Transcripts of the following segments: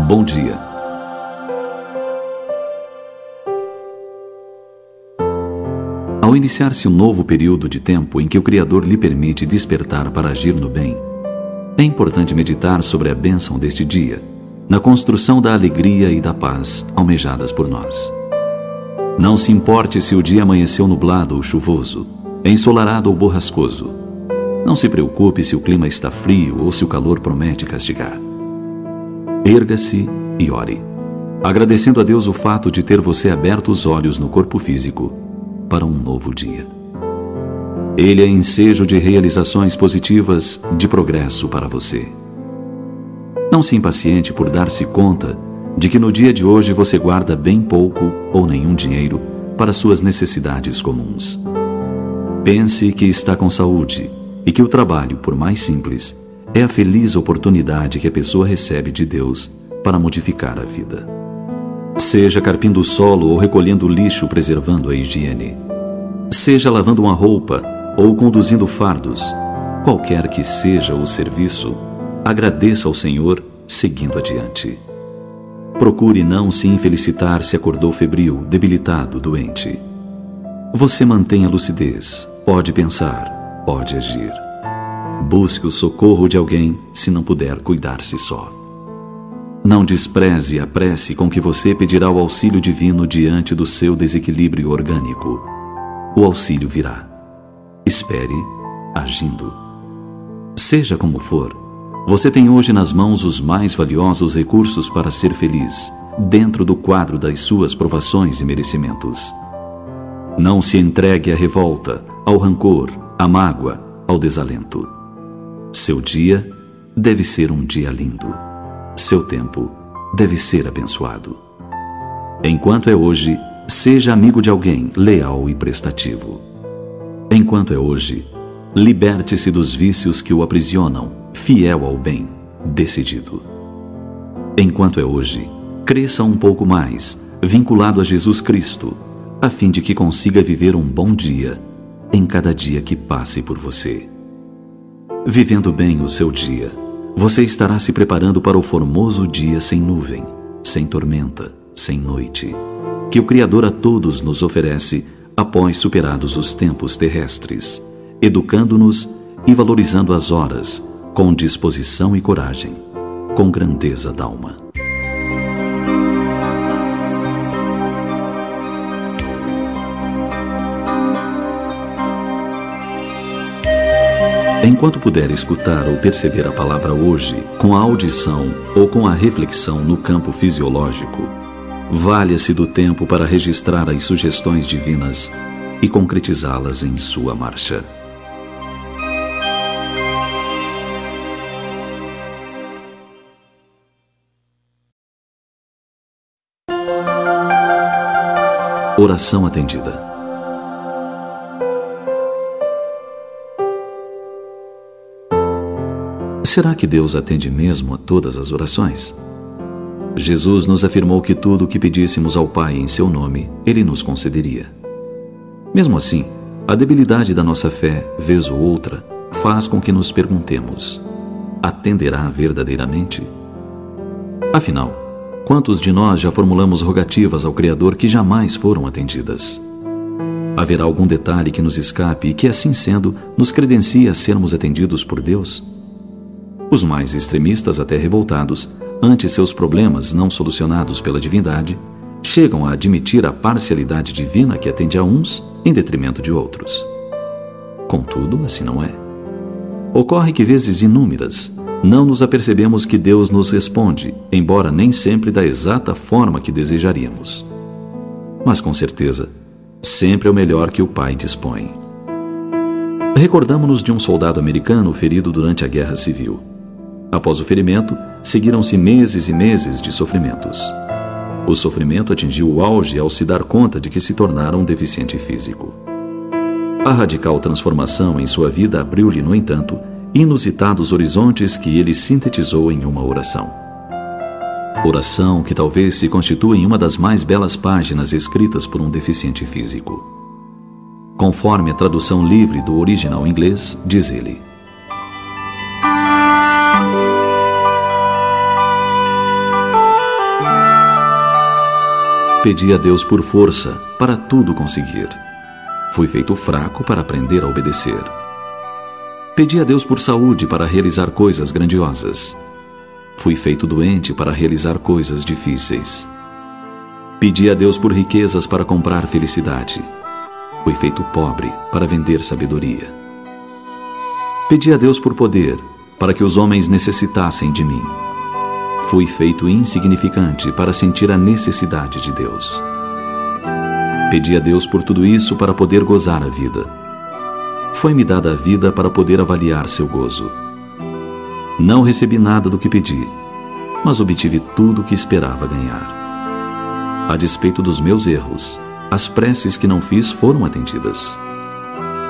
Bom dia. Ao iniciar-se um novo período de tempo em que o Criador lhe permite despertar para agir no bem, é importante meditar sobre a bênção deste dia, na construção da alegria e da paz almejadas por nós. Não se importe se o dia amanheceu nublado ou chuvoso, ensolarado ou borrascoso. Não se preocupe se o clima está frio ou se o calor promete castigar. Erga-se e ore, agradecendo a Deus o fato de ter você aberto os olhos no corpo físico para um novo dia. Ele é ensejo de realizações positivas, de progresso para você. Não se impaciente por dar-se conta de que no dia de hoje você guarda bem pouco ou nenhum dinheiro para suas necessidades comuns. Pense que está com saúde e que o trabalho, por mais simples, é a feliz oportunidade que a pessoa recebe de Deus para modificar a vida. Seja carpindo o solo ou recolhendo o lixo, preservando a higiene. Seja lavando uma roupa ou conduzindo fardos. Qualquer que seja o serviço, agradeça ao Senhor seguindo adiante. Procure não se infelicitar se acordou febril, debilitado, doente. Você mantém a lucidez, pode pensar, pode agir. Busque o socorro de alguém se não puder cuidar-se só. Não despreze a prece com que você pedirá o auxílio divino diante do seu desequilíbrio orgânico. O auxílio virá. Espere, agindo. Seja como for, você tem hoje nas mãos os mais valiosos recursos para ser feliz, dentro do quadro das suas provações e merecimentos. Não se entregue à revolta, ao rancor, à mágoa, ao desalento. Seu dia deve ser um dia lindo. Seu tempo deve ser abençoado. Enquanto é hoje, seja amigo de alguém leal e prestativo. Enquanto é hoje, liberte-se dos vícios que o aprisionam, fiel ao bem, decidido. Enquanto é hoje, cresça um pouco mais, vinculado a Jesus Cristo, a fim de que consiga viver um bom dia em cada dia que passe por você. Vivendo bem o seu dia, você estará se preparando para o formoso dia sem nuvem, sem tormenta, sem noite, que o Criador a todos nos oferece após superados os tempos terrestres, educando-nos e valorizando as horas com disposição e coragem, com grandeza d'alma. Enquanto puder escutar ou perceber a palavra hoje, com a audição ou com a reflexão no campo fisiológico, valha-se do tempo para registrar as sugestões divinas e concretizá-las em sua marcha. Oração atendida. Será que Deus atende mesmo a todas as orações? Jesus nos afirmou que tudo o que pedíssemos ao Pai em seu nome, Ele nos concederia. Mesmo assim, a debilidade da nossa fé, vez ou outra, faz com que nos perguntemos: atenderá verdadeiramente? Afinal, quantos de nós já formulamos rogativas ao Criador que jamais foram atendidas? Haverá algum detalhe que nos escape e que, assim sendo, nos credencia a sermos atendidos por Deus? Os mais extremistas, até revoltados, ante seus problemas não solucionados pela divindade, chegam a admitir a parcialidade divina que atende a uns em detrimento de outros. Contudo, assim não é. Ocorre que vezes inúmeras não nos apercebemos que Deus nos responde, embora nem sempre da exata forma que desejaríamos. Mas com certeza, sempre é o melhor que o Pai dispõe. Recordamo-nos de um soldado americano ferido durante a Guerra Civil. Após o ferimento, seguiram-se meses e meses de sofrimentos. O sofrimento atingiu o auge ao se dar conta de que se tornara um deficiente físico. A radical transformação em sua vida abriu-lhe, no entanto, inusitados horizontes que ele sintetizou em uma oração. Oração que talvez se constitua em uma das mais belas páginas escritas por um deficiente físico. Conforme a tradução livre do original inglês, diz ele: Pedi a Deus por força para tudo conseguir. Fui feito fraco para aprender a obedecer. Pedi a Deus por saúde para realizar coisas grandiosas. Fui feito doente para realizar coisas difíceis. Pedi a Deus por riquezas para comprar felicidade. Fui feito pobre para vender sabedoria. Pedi a Deus por poder para que os homens necessitassem de mim. Fui feito insignificante para sentir a necessidade de Deus. Pedi a Deus por tudo isso para poder gozar a vida. Foi-me dada a vida para poder avaliar seu gozo. Não recebi nada do que pedi, mas obtive tudo o que esperava ganhar. A despeito dos meus erros, as preces que não fiz foram atendidas.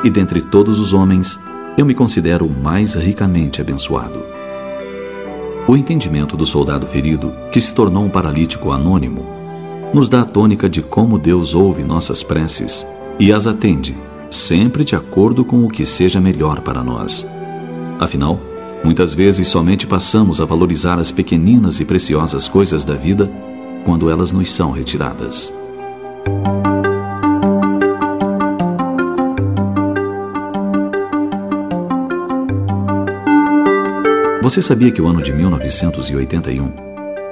E dentre todos os homens, eu me considero o mais ricamente abençoado. O entendimento do soldado ferido, que se tornou um paralítico anônimo, nos dá a tônica de como Deus ouve nossas preces e as atende, sempre de acordo com o que seja melhor para nós. Afinal, muitas vezes somente passamos a valorizar as pequeninas e preciosas coisas da vida quando elas nos são retiradas. Você sabia que o ano de 1981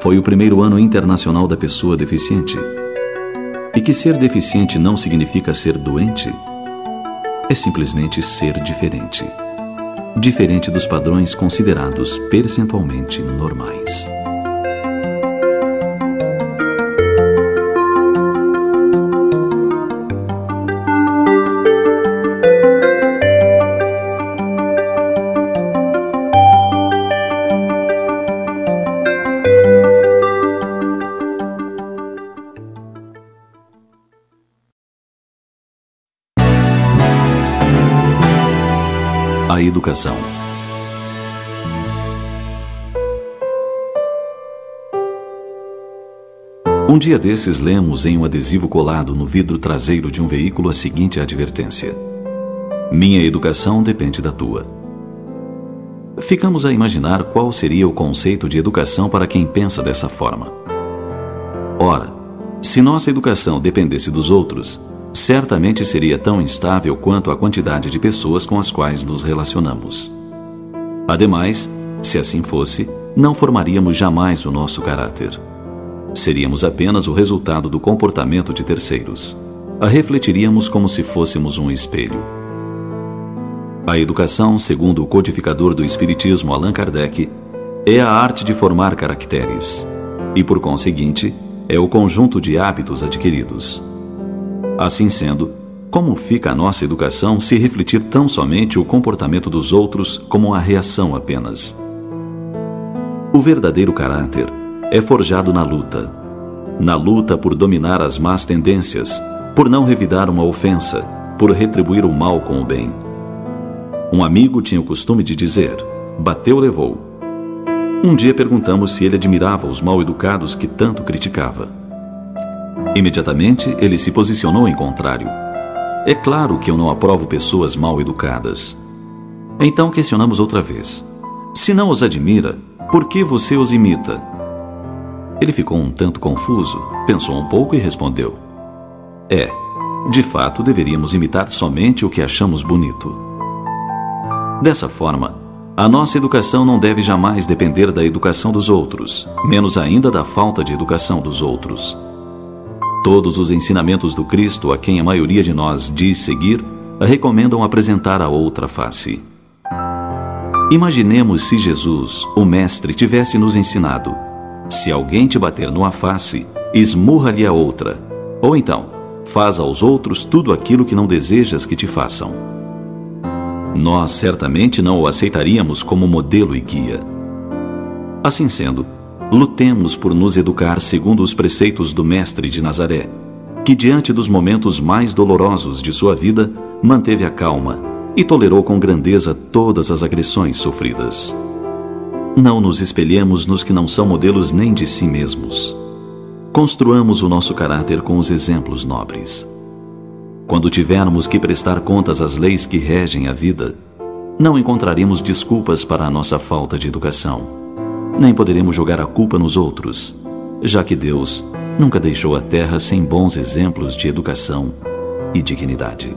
foi o primeiro ano internacional da pessoa deficiente? E que ser deficiente não significa ser doente? É simplesmente ser diferente. Diferente dos padrões considerados percentualmente normais. A educação. Um dia desses lemos em um adesivo colado no vidro traseiro de um veículo a seguinte advertência: minha educação depende da tua. Ficamos a imaginar qual seria o conceito de educação para quem pensa dessa forma. Ora, se nossa educação dependesse dos outros, certamente seria tão instável quanto a quantidade de pessoas com as quais nos relacionamos. Ademais, se assim fosse, não formaríamos jamais o nosso caráter. Seríamos apenas o resultado do comportamento de terceiros. A refletiríamos como se fôssemos um espelho. A educação, segundo o codificador do Espiritismo Allan Kardec, é a arte de formar caracteres e, por conseguinte, é o conjunto de hábitos adquiridos. Assim sendo, como fica a nossa educação se refletir tão somente o comportamento dos outros como uma reação apenas? O verdadeiro caráter é forjado na luta por dominar as más tendências, por não revidar uma ofensa, por retribuir o mal com o bem. Um amigo tinha o costume de dizer: bateu, levou. Um dia perguntamos se ele admirava os mal-educados que tanto criticava. Imediatamente, ele se posicionou em contrário. É claro que eu não aprovo pessoas mal-educadas. Então questionamos outra vez: se não os admira, por que você os imita? Ele ficou um tanto confuso, pensou um pouco e respondeu: de fato deveríamos imitar somente o que achamos bonito. Dessa forma, a nossa educação não deve jamais depender da educação dos outros, menos ainda da falta de educação dos outros. Todos os ensinamentos do Cristo, a quem a maioria de nós diz seguir, recomendam apresentar a outra face. Imaginemos se Jesus, o Mestre, tivesse nos ensinado: se alguém te bater numa face, esmurra-lhe a outra, ou então, faz aos outros tudo aquilo que não desejas que te façam. Nós certamente não o aceitaríamos como modelo e guia. Assim sendo, lutemos por nos educar segundo os preceitos do Mestre de Nazaré, que diante dos momentos mais dolorosos de sua vida, manteve a calma e tolerou com grandeza todas as agressões sofridas. Não nos espelhemos nos que não são modelos nem de si mesmos. Construamos o nosso caráter com os exemplos nobres. Quando tivermos que prestar contas às leis que regem a vida, não encontraremos desculpas para a nossa falta de educação. Nem poderemos jogar a culpa nos outros, já que Deus nunca deixou a terra sem bons exemplos de educação e dignidade.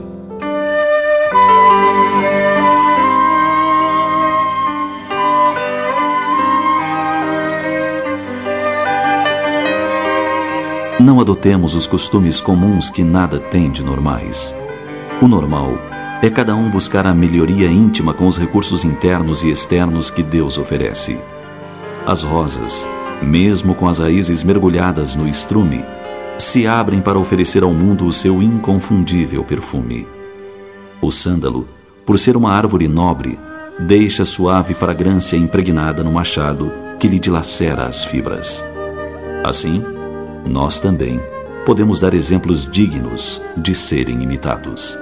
Não adotemos os costumes comuns que nada têm de normais. O normal é cada um buscar a melhoria íntima com os recursos internos e externos que Deus oferece. As rosas, mesmo com as raízes mergulhadas no estrume, se abrem para oferecer ao mundo o seu inconfundível perfume. O sândalo, por ser uma árvore nobre, deixa suave fragrância impregnada no machado que lhe dilacera as fibras. Assim, nós também podemos dar exemplos dignos de serem imitados.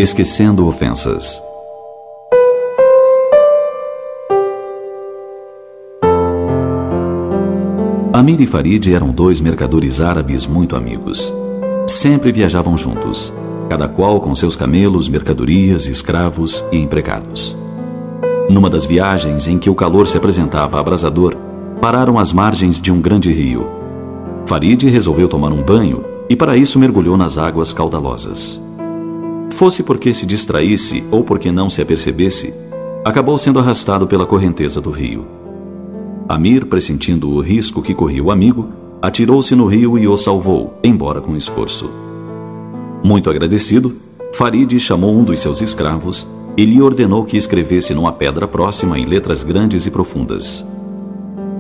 Esquecendo ofensas. Amir e Farid eram dois mercadores árabes muito amigos. Sempre viajavam juntos, cada qual com seus camelos, mercadorias, escravos e empregados. Numa das viagens em que o calor se apresentava abrasador, pararam às margens de um grande rio. Farid resolveu tomar um banho e para isso mergulhou nas águas caudalosas. Fosse porque se distraísse ou porque não se apercebesse, acabou sendo arrastado pela correnteza do rio. Amir, pressentindo o risco que corria o amigo, atirou-se no rio e o salvou, embora com esforço. Muito agradecido, Farid chamou um dos seus escravos e lhe ordenou que escrevesse numa pedra próxima em letras grandes e profundas: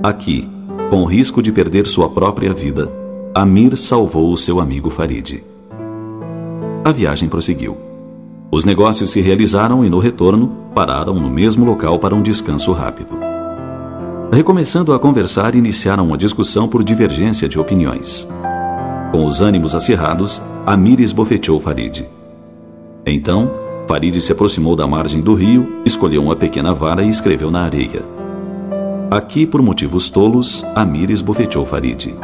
aqui, com o risco de perder sua própria vida, Amir salvou o seu amigo Farid. A viagem prosseguiu. Os negócios se realizaram e, no retorno, pararam no mesmo local para um descanso rápido. Recomeçando a conversar, iniciaram uma discussão por divergência de opiniões. Com os ânimos acirrados, Amir esbofeteou Farid. Então, Farid se aproximou da margem do rio, escolheu uma pequena vara e escreveu na areia. Aqui, por motivos tolos, Amir esbofeteou Farid.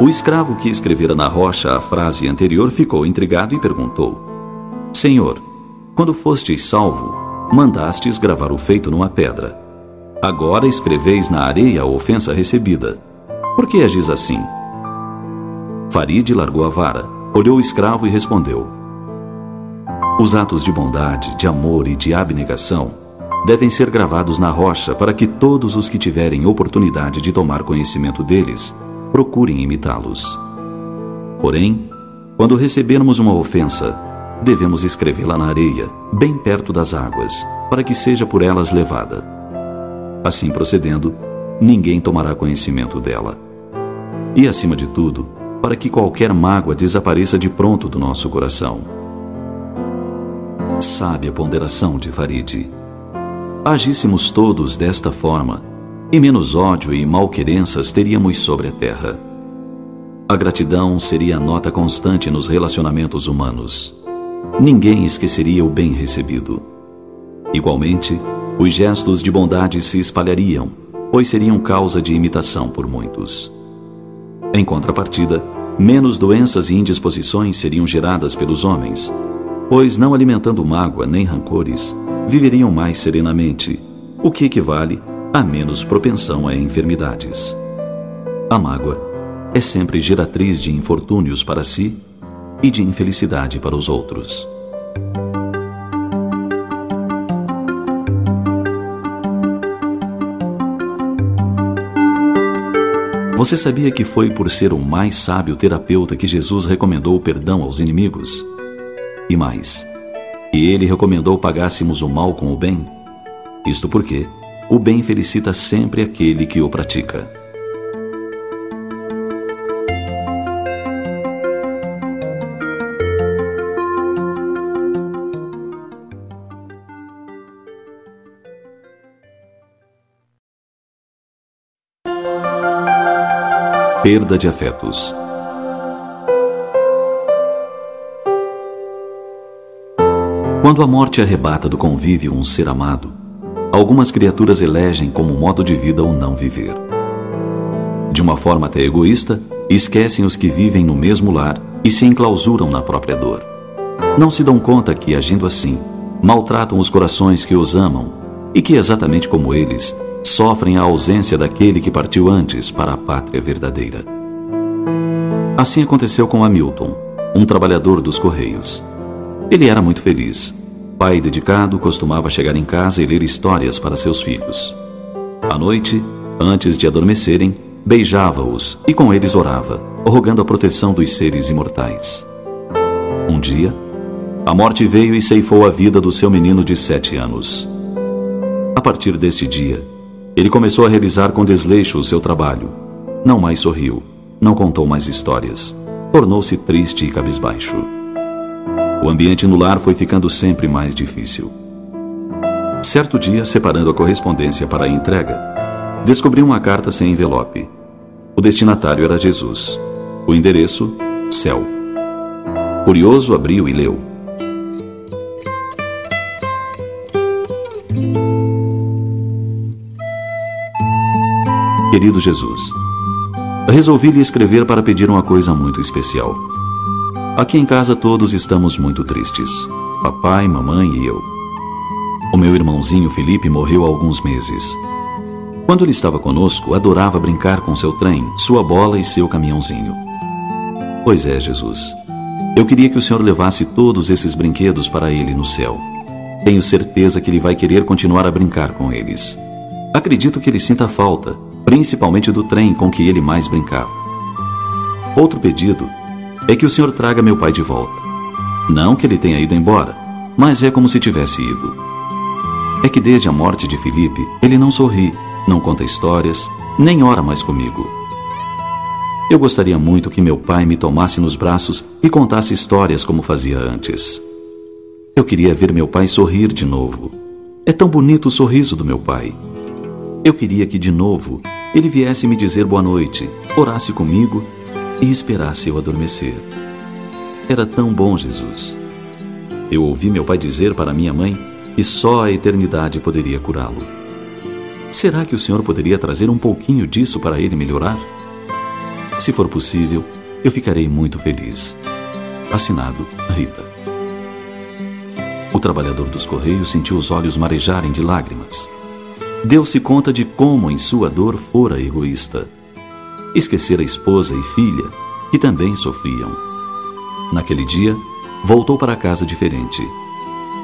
O escravo que escrevera na rocha a frase anterior ficou intrigado e perguntou: Senhor, quando fostes salvo, mandastes gravar o feito numa pedra. Agora escreveis na areia a ofensa recebida. Por que agis assim? Farid largou a vara, olhou o escravo e respondeu: Os atos de bondade, de amor e de abnegação devem ser gravados na rocha para que todos os que tiverem oportunidade de tomar conhecimento deles procurem imitá-los. Porém, quando recebermos uma ofensa, devemos escrevê-la na areia, bem perto das águas, para que seja por elas levada. Assim procedendo, ninguém tomará conhecimento dela. E, acima de tudo, para que qualquer mágoa desapareça de pronto do nosso coração. Sabe a ponderação de Farid. Agíssemos todos desta forma, e menos ódio e malquerenças teríamos sobre a terra. A gratidão seria a nota constante nos relacionamentos humanos. Ninguém esqueceria o bem recebido. Igualmente, os gestos de bondade se espalhariam, pois seriam causa de imitação por muitos. Em contrapartida, menos doenças e indisposições seriam geradas pelos homens, pois, não alimentando mágoa nem rancores, viveriam mais serenamente, o que equivale a menos propensão a enfermidades. A mágoa é sempre geratriz de infortúnios para si e de infelicidade para os outros. Você sabia que foi por ser o mais sábio terapeuta que Jesus recomendou o perdão aos inimigos? E mais, que ele recomendou pagássemos o mal com o bem? Isto porque o bem felicita sempre aquele que o pratica. Perda de afetos. Quando a morte arrebata do convívio um ser amado, algumas criaturas elegem como modo de vida o não viver. De uma forma até egoísta, esquecem os que vivem no mesmo lar e se enclausuram na própria dor. Não se dão conta que, agindo assim, maltratam os corações que os amam e que, exatamente como eles, sofrem a ausência daquele que partiu antes para a pátria verdadeira. Assim aconteceu com Hamilton, um trabalhador dos Correios. Ele era muito feliz. Pai dedicado, costumava chegar em casa e ler histórias para seus filhos. À noite, antes de adormecerem, beijava-os e com eles orava, rogando a proteção dos seres imortais. Um dia, a morte veio e ceifou a vida do seu menino de 7 anos. A partir deste dia, ele começou a realizar com desleixo o seu trabalho. Não mais sorriu, não contou mais histórias. Tornou-se triste e cabisbaixo. O ambiente no lar foi ficando sempre mais difícil. Certo dia, separando a correspondência para a entrega, descobriu uma carta sem envelope. O destinatário era Jesus. O endereço, céu. Curioso, abriu e leu. Querido Jesus, resolvi lhe escrever para pedir uma coisa muito especial. Aqui em casa todos estamos muito tristes. Papai, mamãe e eu. O meu irmãozinho Felipe morreu há alguns meses. Quando ele estava conosco, adorava brincar com seu trem, sua bola e seu caminhãozinho. Pois é, Jesus. Eu queria que o Senhor levasse todos esses brinquedos para ele no céu. Tenho certeza que ele vai querer continuar a brincar com eles. Acredito que ele sinta falta, principalmente do trem com que ele mais brincava. Outro pedido é que o Senhor traga meu pai de volta. Não que ele tenha ido embora, mas é como se tivesse ido. É que desde a morte de Felipe, ele não sorri, não conta histórias, nem ora mais comigo. Eu gostaria muito que meu pai me tomasse nos braços e contasse histórias como fazia antes. Eu queria ver meu pai sorrir de novo. É tão bonito o sorriso do meu pai. Eu queria que, de novo, ele viesse me dizer boa noite, orasse comigo e esperasse eu adormecer. Era tão bom, Jesus. Eu ouvi meu pai dizer para minha mãe que só a eternidade poderia curá-lo. Será que o Senhor poderia trazer um pouquinho disso para ele melhorar? Se for possível, eu ficarei muito feliz. Assinado, Rita. O trabalhador dos Correios sentiu os olhos marejarem de lágrimas. Deu-se conta de como em sua dor fora egoísta. Esquecera a esposa e filha, que também sofriam. Naquele dia, voltou para casa diferente.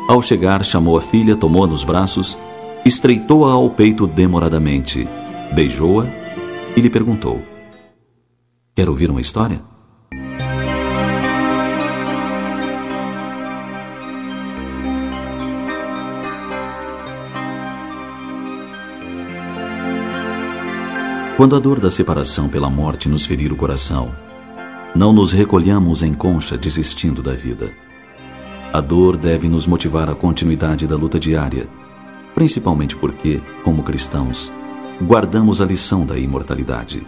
Ao chegar, chamou a filha, tomou-a nos braços, estreitou-a ao peito demoradamente, beijou-a e lhe perguntou: quer ouvir uma história? Quando a dor da separação pela morte nos ferir o coração, não nos recolhamos em concha desistindo da vida. A dor deve nos motivar à continuidade da luta diária, principalmente porque, como cristãos, guardamos a lição da imortalidade.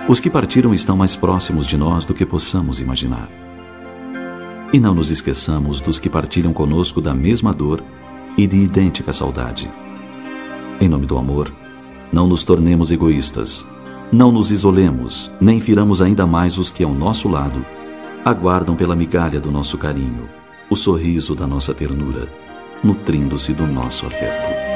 Os que partiram estão mais próximos de nós do que possamos imaginar. E não nos esqueçamos dos que partilham conosco da mesma dor e de idêntica saudade. Em nome do amor, não nos tornemos egoístas, não nos isolemos, nem firamos ainda mais os que ao nosso lado aguardam pela migalha do nosso carinho, o sorriso da nossa ternura, nutrindo-se do nosso afeto.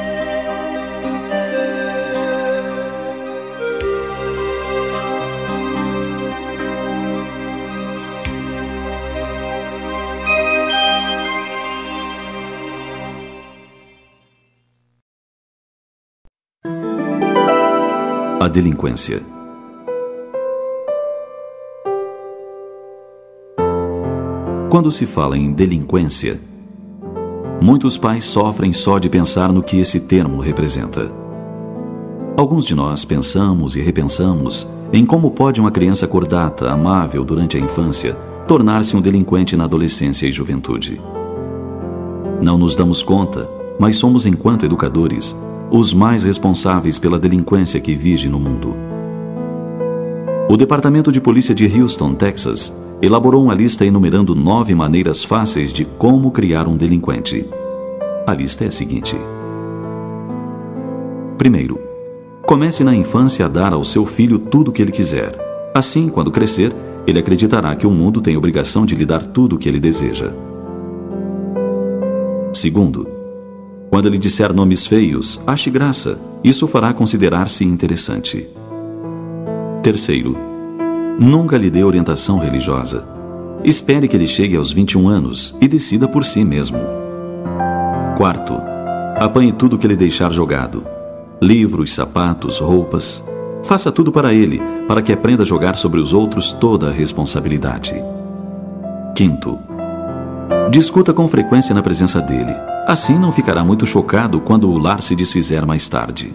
A delinquência. Quando se fala em delinquência, muitos pais sofrem só de pensar no que esse termo representa. Alguns de nós pensamos e repensamos em como pode uma criança cordata, amável durante a infância, tornar-se um delinquente na adolescência e juventude. Não nos damos conta, mas somos, enquanto educadores, os mais responsáveis pela delinquência que vige no mundo. o Departamento de Polícia de Houston, Texas, elaborou uma lista enumerando 9 maneiras fáceis de como criar um delinquente. A lista é a seguinte. Primeiro, comece na infância a dar ao seu filho tudo o que ele quiser. Assim, quando crescer, ele acreditará que o mundo tem obrigação de lhe dar tudo o que ele deseja. Segundo, quando ele disser nomes feios, ache graça. Isso o fará considerar-se interessante. Terceiro, nunca lhe dê orientação religiosa. Espere que ele chegue aos 21 anos e decida por si mesmo. Quarto, apanhe tudo que ele deixar jogado. Livros, sapatos, roupas. Faça tudo para ele, para que aprenda a jogar sobre os outros toda a responsabilidade. Quinto, discuta com frequência na presença dele. Assim não ficará muito chocado quando o lar se desfizer mais tarde.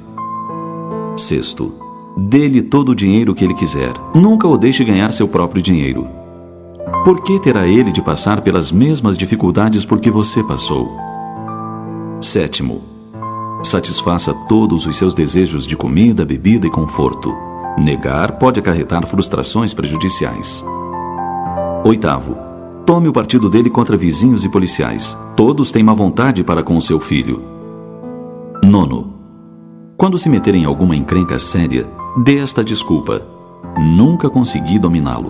Sexto, dê-lhe todo o dinheiro que ele quiser. Nunca o deixe ganhar seu próprio dinheiro. Por que terá ele de passar pelas mesmas dificuldades por que você passou? Sétimo, satisfaça todos os seus desejos de comida, bebida e conforto. Negar pode acarretar frustrações prejudiciais. Oitavo, tome o partido dele contra vizinhos e policiais. Todos têm má vontade para com o seu filho. Nono, quando se meter em alguma encrenca séria, dê esta desculpa: nunca consegui dominá-lo.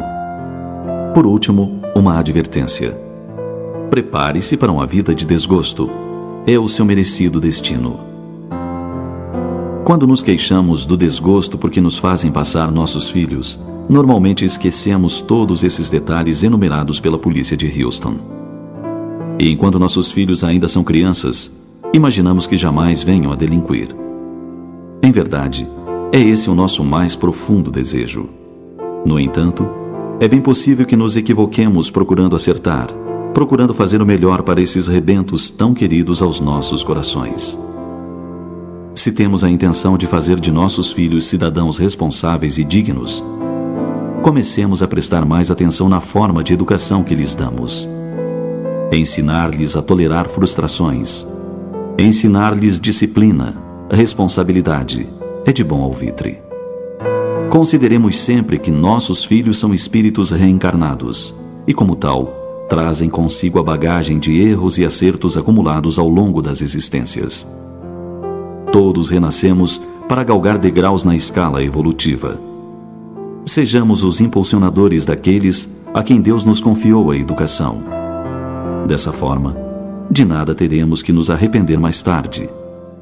Por último, uma advertência. Prepare-se para uma vida de desgosto. É o seu merecido destino. Quando nos queixamos do desgosto porque nos fazem passar nossos filhos, normalmente esquecemos todos esses detalhes enumerados pela polícia de Houston. E enquanto nossos filhos ainda são crianças, imaginamos que jamais venham a delinquir. Em verdade, é esse o nosso mais profundo desejo. No entanto, é bem possível que nos equivoquemos procurando acertar, procurando fazer o melhor para esses rebentos tão queridos aos nossos corações. Se temos a intenção de fazer de nossos filhos cidadãos responsáveis e dignos, comecemos a prestar mais atenção na forma de educação que lhes damos. Ensinar-lhes a tolerar frustrações. Ensinar-lhes disciplina, responsabilidade. É de bom alvitre. Consideremos sempre que nossos filhos são espíritos reencarnados e, como tal, trazem consigo a bagagem de erros e acertos acumulados ao longo das existências. Todos renascemos para galgar degraus na escala evolutiva. Sejamos os impulsionadores daqueles a quem Deus nos confiou a educação. Dessa forma, de nada teremos que nos arrepender mais tarde,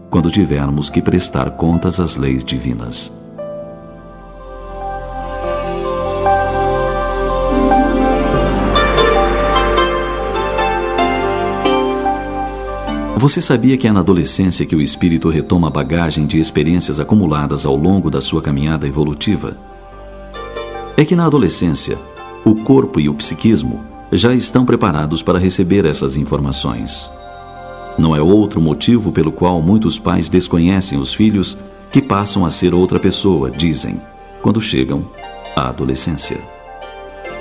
quando tivermos que prestar contas às leis divinas. Você sabia que é na adolescência que o espírito retoma a bagagem de experiências acumuladas ao longo da sua caminhada evolutiva? É que na adolescência, o corpo e o psiquismo já estão preparados para receber essas informações. Não é outro motivo pelo qual muitos pais desconhecem os filhos que passam a ser outra pessoa, dizem, quando chegam à adolescência.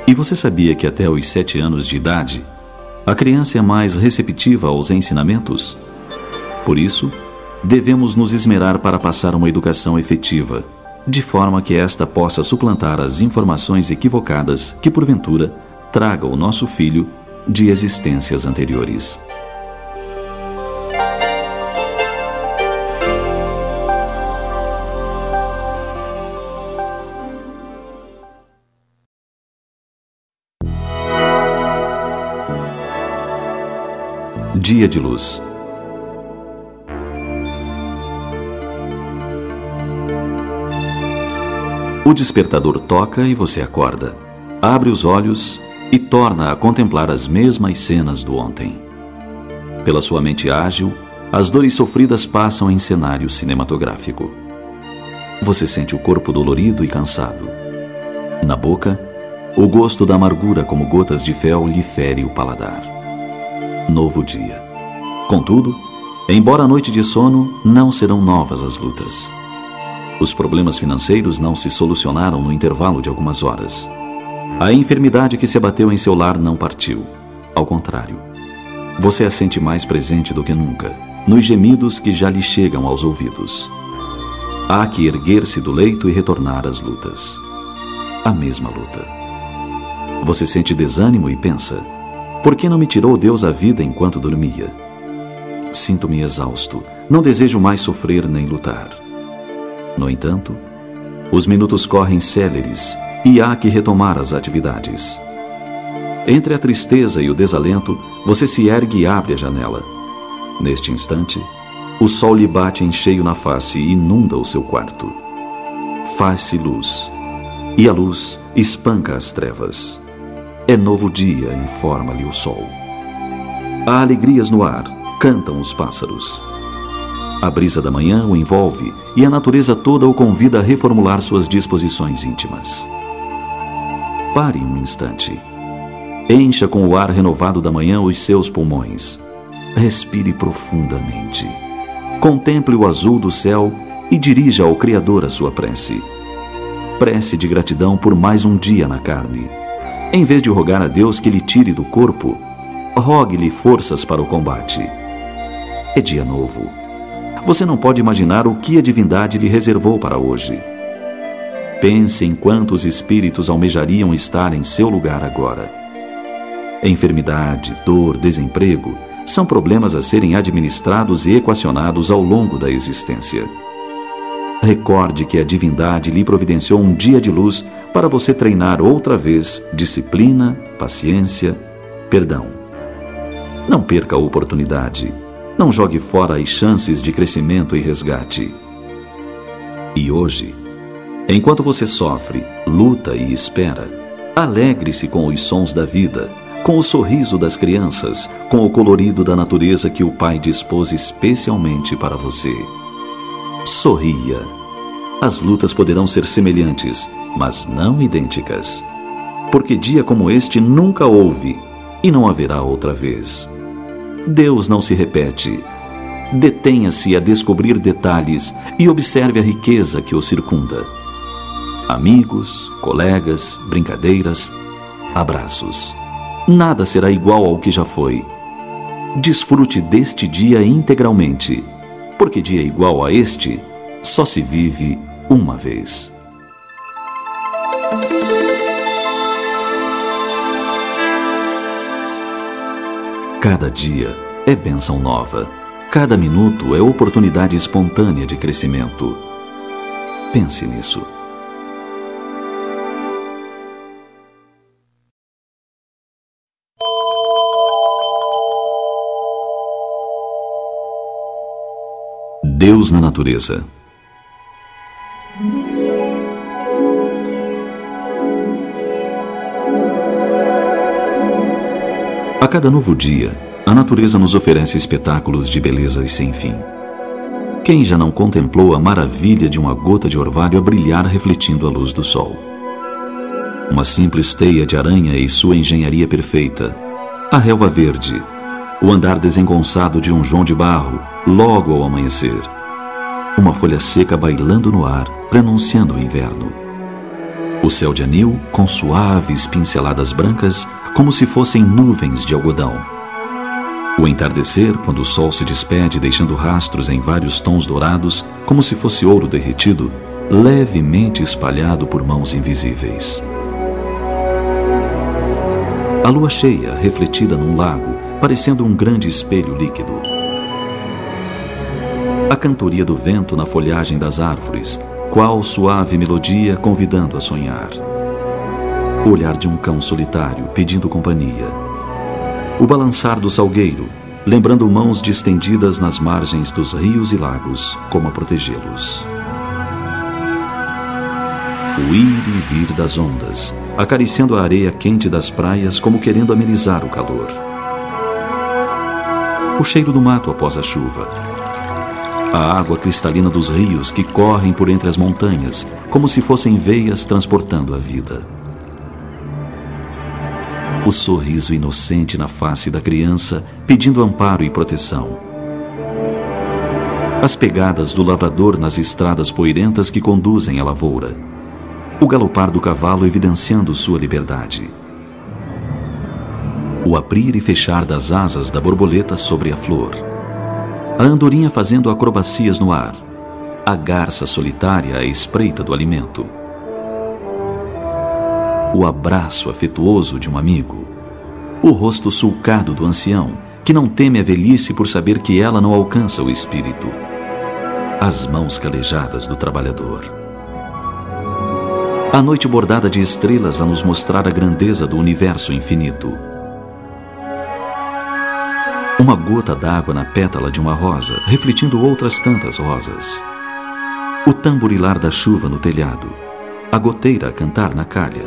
E você sabia que até os 7 anos de idade, a criança é mais receptiva aos ensinamentos? Por isso, devemos nos esmerar para passar uma educação efetiva, de forma que esta possa suplantar as informações equivocadas que, porventura, traga o nosso filho de existências anteriores. Dia de luz. O despertador toca e você acorda. Abre os olhos e torna a contemplar as mesmas cenas do ontem. Pela sua mente ágil, as dores sofridas passam em cenário cinematográfico. Você sente o corpo dolorido e cansado. Na boca, o gosto da amargura como gotas de fel lhe fere o paladar. Novo dia. Contudo, embora a noite de sono, não serão novas as lutas. Os problemas financeiros não se solucionaram no intervalo de algumas horas. A enfermidade que se abateu em seu lar não partiu. Ao contrário, você a sente mais presente do que nunca, nos gemidos que já lhe chegam aos ouvidos. Há que erguer-se do leito e retornar às lutas. a mesma luta. Você sente desânimo e pensa: por que não me tirou Deus a vida enquanto dormia? Sinto-me exausto, não desejo mais sofrer nem lutar. No entanto, os minutos correm céleres e há que retomar as atividades. Entre a tristeza e o desalento, você se ergue e abre a janela. Neste instante, o sol lhe bate em cheio na face e inunda o seu quarto. Faz-se luz, e a luz espanca as trevas. É novo dia, informa-lhe o sol. Há alegrias no ar, cantam os pássaros. A brisa da manhã o envolve e a natureza toda o convida a reformular suas disposições íntimas. Pare um instante. Encha com o ar renovado da manhã os seus pulmões. Respire profundamente. Contemple o azul do céu e dirija ao Criador a sua prece. Prece de gratidão por mais um dia na carne. Em vez de rogar a Deus que lhe tire do corpo, rogue-lhe forças para o combate. É dia novo. Você não pode imaginar o que a divindade lhe reservou para hoje. Pense em quantos espíritos almejariam estar em seu lugar agora. Enfermidade, dor, desemprego são problemas a serem administrados e equacionados ao longo da existência. Recorde que a divindade lhe providenciou um dia de luz para você treinar outra vez disciplina, paciência, perdão. Não perca a oportunidade. Não jogue fora as chances de crescimento e resgate. E hoje, enquanto você sofre, luta e espera, alegre-se com os sons da vida, com o sorriso das crianças, com o colorido da natureza que o Pai dispôs especialmente para você. Sorria. As lutas poderão ser semelhantes, mas não idênticas. Porque dia como este nunca houve e não haverá outra vez. Deus não se repete. Detenha-se a descobrir detalhes e observe a riqueza que o circunda. Amigos, colegas, brincadeiras, abraços. Nada será igual ao que já foi. Desfrute deste dia integralmente, porque dia igual a este só se vive uma vez. Cada dia é bênção nova. Cada minuto é oportunidade espontânea de crescimento. Pense nisso. Deus na natureza. A cada novo dia, a natureza nos oferece espetáculos de belezas sem fim. Quem já não contemplou a maravilha de uma gota de orvalho a brilhar refletindo a luz do sol? Uma simples teia de aranha e sua engenharia perfeita, a relva verde, o andar desengonçado de um João de barro logo ao amanhecer, uma folha seca bailando no ar, prenunciando o inverno. O céu de anil com suaves pinceladas brancas, como se fossem nuvens de algodão. O entardecer, quando o sol se despede deixando rastros em vários tons dourados, como se fosse ouro derretido, levemente espalhado por mãos invisíveis. A lua cheia, refletida num lago, parecendo um grande espelho líquido. A cantoria do vento na folhagem das árvores, qual suave melodia convidando a sonhar. O olhar de um cão solitário pedindo companhia. O balançar do salgueiro, lembrando mãos distendidas nas margens dos rios e lagos, como a protegê-los. O ir e vir das ondas, acariciando a areia quente das praias como querendo amenizar o calor. O cheiro do mato após a chuva. A água cristalina dos rios que correm por entre as montanhas, como se fossem veias transportando a vida. O sorriso inocente na face da criança, pedindo amparo e proteção. As pegadas do lavrador nas estradas poeirentas que conduzem à lavoura. O galopar do cavalo evidenciando sua liberdade. O abrir e fechar das asas da borboleta sobre a flor. A andorinha fazendo acrobacias no ar. A garça solitária à espreita do alimento. o abraço afetuoso de um amigo, o rosto sulcado do ancião, que não teme a velhice por saber que ela não alcança o espírito, as mãos calejadas do trabalhador. A noite bordada de estrelas a nos mostrar a grandeza do universo infinito. Uma gota d'água na pétala de uma rosa, refletindo outras tantas rosas. O tamborilar da chuva no telhado, a goteira a cantar na calha,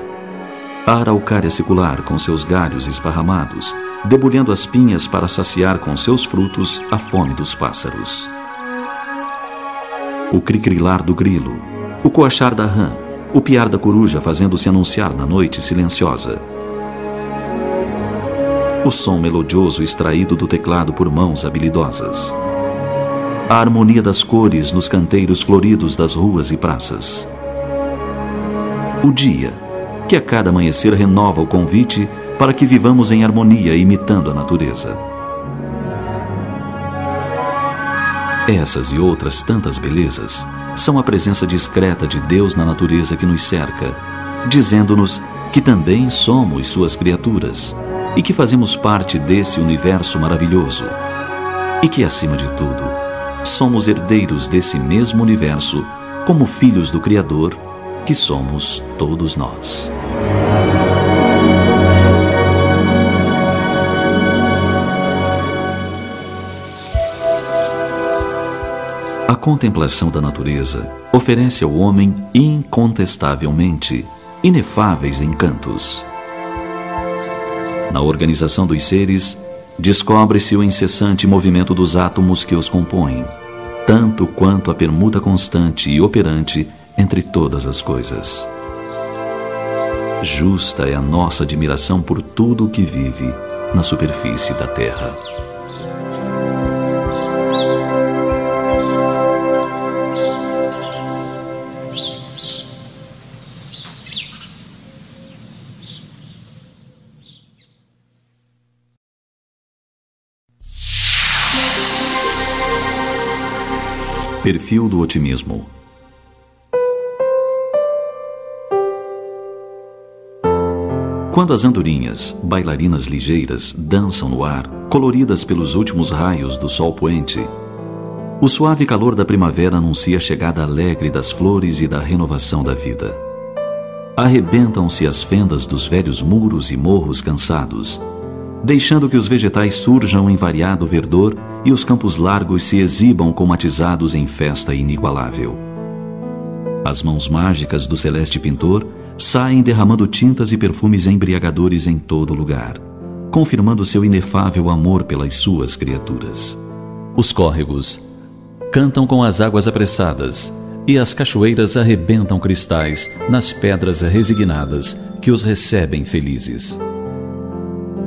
a araucária secular com seus galhos esparramados, debulhando as pinhas para saciar com seus frutos a fome dos pássaros. O cricrilar do grilo, o coachar da rã, o piar da coruja fazendo-se anunciar na noite silenciosa. O som melodioso extraído do teclado por mãos habilidosas. A harmonia das cores nos canteiros floridos das ruas e praças. O dia, que a cada amanhecer renova o convite para que vivamos em harmonia imitando a natureza. Essas e outras tantas belezas são a presença discreta de Deus na natureza que nos cerca, dizendo-nos que também somos suas criaturas e que fazemos parte desse universo maravilhoso e que, acima de tudo, somos herdeiros desse mesmo universo como filhos do Criador, que somos todos nós. A contemplação da natureza oferece ao homem incontestavelmente inefáveis encantos. Na organização dos seres, descobre-se o incessante movimento dos átomos que os compõem, tanto quanto a permuta constante e operante entre todas as coisas. Justa é a nossa admiração por tudo o que vive na superfície da terra. Perfil do otimismo. Quando as andorinhas, bailarinas ligeiras, dançam no ar, coloridas pelos últimos raios do sol poente, o suave calor da primavera anuncia a chegada alegre das flores e da renovação da vida. Arrebentam-se as fendas dos velhos muros e morros cansados, deixando que os vegetais surjam em variado verdor e os campos largos se exibam comatizados em festa inigualável. As mãos mágicas do celeste pintor saem derramando tintas e perfumes embriagadores em todo lugar, confirmando seu inefável amor pelas suas criaturas. Os córregos cantam com as águas apressadas e as cachoeiras arrebentam cristais nas pedras resignadas que os recebem felizes.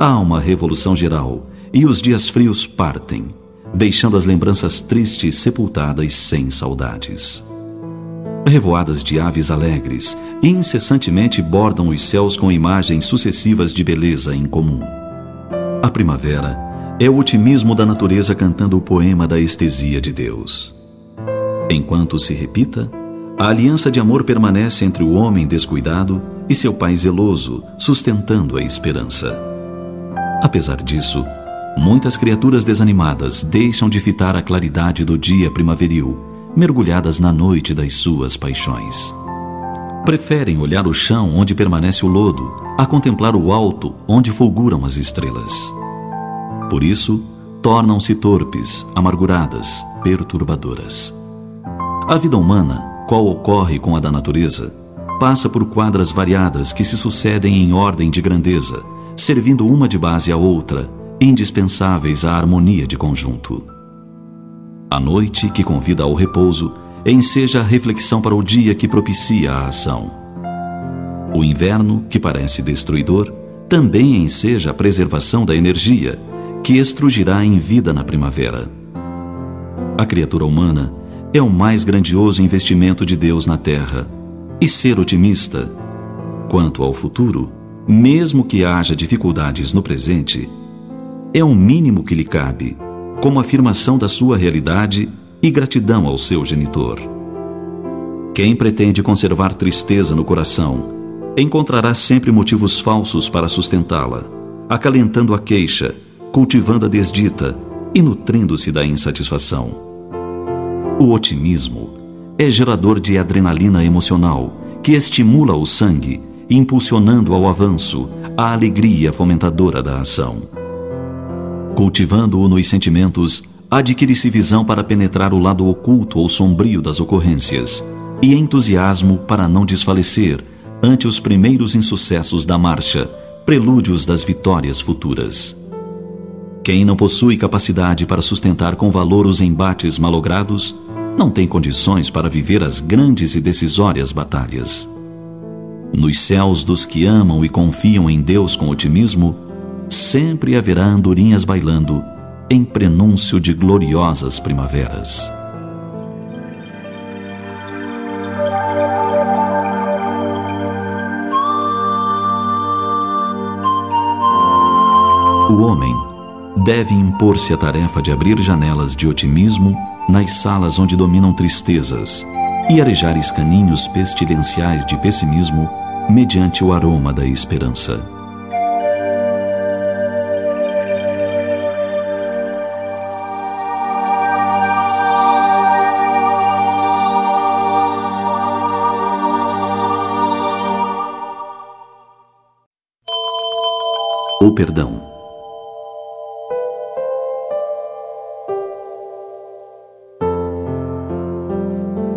Há uma revolução geral e os dias frios partem, deixando as lembranças tristes sepultadas sem saudades. Revoadas de aves alegres incessantemente bordam os céus com imagens sucessivas de beleza incomum. A primavera é o otimismo da natureza cantando o poema da estesia de Deus. Enquanto se repita, a aliança de amor permanece entre o homem descuidado e seu pai zeloso, sustentando a esperança. Apesar disso, muitas criaturas desanimadas deixam de fitar a claridade do dia primaveril, mergulhadas na noite das suas paixões. Preferem olhar o chão onde permanece o lodo, a contemplar o alto onde fulguram as estrelas. Por isso, tornam-se torpes, amarguradas, perturbadoras. A vida humana, qual ocorre com a da natureza, passa por quadras variadas que se sucedem em ordem de grandeza, servindo uma de base à outra, indispensáveis à harmonia de conjunto. A noite, que convida ao repouso, enseja a reflexão para o dia que propicia a ação. O inverno, que parece destruidor, também enseja a preservação da energia, que estrugirá em vida na primavera. A criatura humana é o mais grandioso investimento de Deus na terra, e ser otimista, quanto ao futuro, mesmo que haja dificuldades no presente, é o mínimo que lhe cabe, como afirmação da sua realidade e gratidão ao seu genitor. Quem pretende conservar tristeza no coração encontrará sempre motivos falsos para sustentá-la, acalentando a queixa, cultivando a desdita e nutrindo-se da insatisfação. O otimismo é gerador de adrenalina emocional que estimula o sangue, impulsionando ao avanço a alegria fomentadora da ação. Cultivando-o nos sentimentos, adquire-se visão para penetrar o lado oculto ou sombrio das ocorrências e entusiasmo para não desfalecer ante os primeiros insucessos da marcha, prelúdios das vitórias futuras. Quem não possui capacidade para sustentar com valor os embates malogrados, não tem condições para viver as grandes e decisórias batalhas. Nos céus dos que amam e confiam em Deus com otimismo, sempre haverá andorinhas bailando em prenúncio de gloriosas primaveras. O homem deve impor-se a tarefa de abrir janelas de otimismo nas salas onde dominam tristezas e arejar escaninhos pestilenciais de pessimismo mediante o aroma da esperança. O perdão.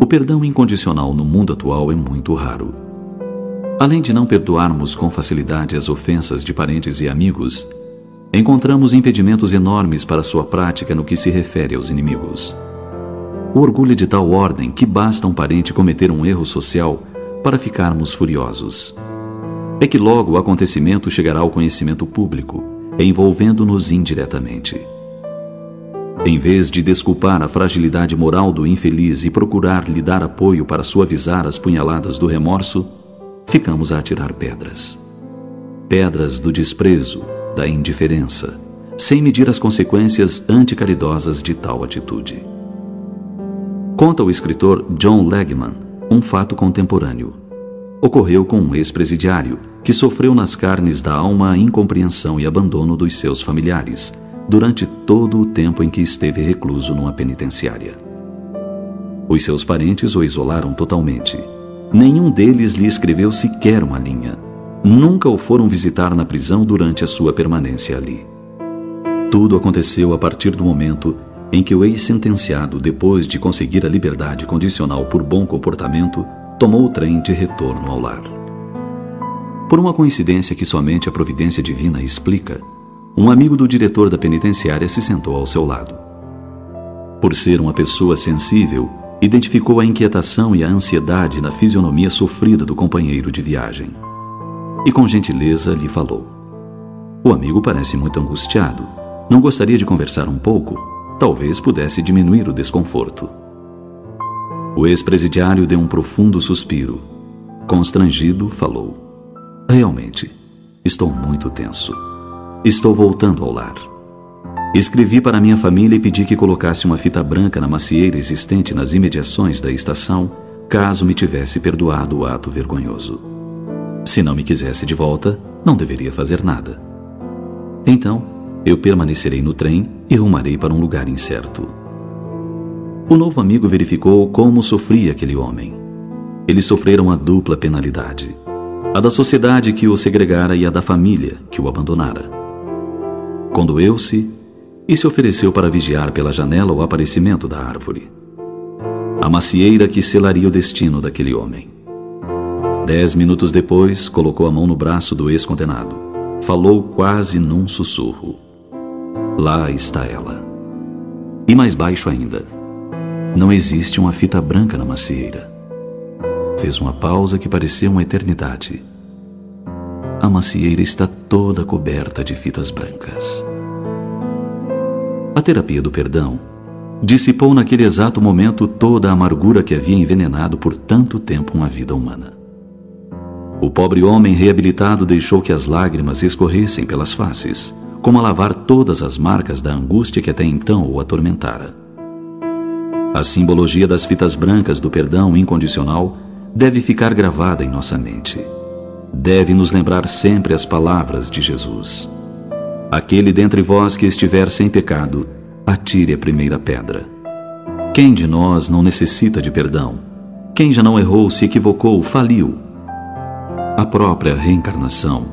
O perdão incondicional no mundo atual é muito raro. Além de não perdoarmos com facilidade as ofensas de parentes e amigos, encontramos impedimentos enormes para sua prática no que se refere aos inimigos. O orgulho é de tal ordem que basta um parente cometer um erro social para ficarmos furiosos. É que logo o acontecimento chegará ao conhecimento público, envolvendo-nos indiretamente. Em vez de desculpar a fragilidade moral do infeliz e procurar lhe dar apoio para suavizar as punhaladas do remorso, ficamos a atirar pedras. Pedras do desprezo, da indiferença, sem medir as consequências anticaridosas de tal atitude. Conta o escritor John Legman um fato contemporâneo. Ocorreu com um ex-presidiário que sofreu nas carnes da alma a incompreensão e abandono dos seus familiares durante todo o tempo em que esteve recluso numa penitenciária. Os seus parentes o isolaram totalmente. Nenhum deles lhe escreveu sequer uma linha. Nunca o foram visitar na prisão durante a sua permanência ali. Tudo aconteceu a partir do momento em que o ex-sentenciado, depois de conseguir a liberdade condicional por bom comportamento, tomou o trem de retorno ao lar. Por uma coincidência que somente a providência divina explica, um amigo do diretor da penitenciária se sentou ao seu lado. Por ser uma pessoa sensível, identificou a inquietação e a ansiedade na fisionomia sofrida do companheiro de viagem. E com gentileza lhe falou: "O amigo parece muito angustiado. Não gostaria de conversar um pouco? Talvez pudesse diminuir o desconforto." O ex-presidiário deu um profundo suspiro. Constrangido, falou: "Realmente, estou muito tenso. Estou voltando ao lar. Escrevi para minha família e pedi que colocasse uma fita branca na macieira existente nas imediações da estação, caso me tivesse perdoado o ato vergonhoso. Se não me quisesse de volta, não deveria fazer nada. Então, eu permanecerei no trem e rumarei para um lugar incerto." O novo amigo verificou como sofria aquele homem. Eles sofreram a dupla penalidade: a da sociedade que o segregara e a da família que o abandonara. Condoeu-se e se ofereceu para vigiar pela janela o aparecimento da árvore. A macieira que selaria o destino daquele homem. 10 minutos depois, colocou a mão no braço do ex-condenado. Falou quase num sussurro: "Lá está ela." E mais baixo ainda: "Não existe uma fita branca na macieira." Fez uma pausa que pareceu uma eternidade. "A macieira está toda coberta de fitas brancas." A terapia do perdão dissipou naquele exato momento toda a amargura que havia envenenado por tanto tempo uma vida humana. O pobre homem reabilitado deixou que as lágrimas escorressem pelas faces, como a lavar todas as marcas da angústia que até então o atormentara. A simbologia das fitas brancas do perdão incondicional deve ficar gravada em nossa mente. deve nos lembrar sempre as palavras de Jesus. Aquele dentre vós que estiver sem pecado, atire a primeira pedra. Quem de nós não necessita de perdão? Quem já não errou, se equivocou, faliu? A própria reencarnação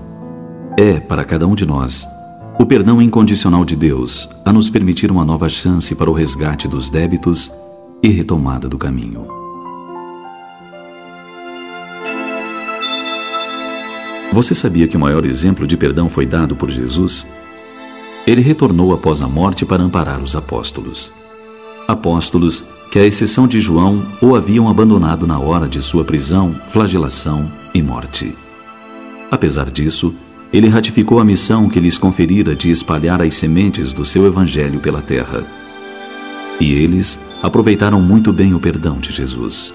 é, para cada um de nós, o perdão incondicional de Deus a nos permitir uma nova chance para o resgate dos débitos e retomada do caminho. Você sabia que o maior exemplo de perdão foi dado por Jesus? Ele retornou após a morte para amparar os apóstolos. Apóstolos que, à exceção de João, o haviam abandonado na hora de sua prisão, flagelação e morte. Apesar disso, ele ratificou a missão que lhes conferira de espalhar as sementes do seu evangelho pela terra. E eles aproveitaram muito bem o perdão de Jesus.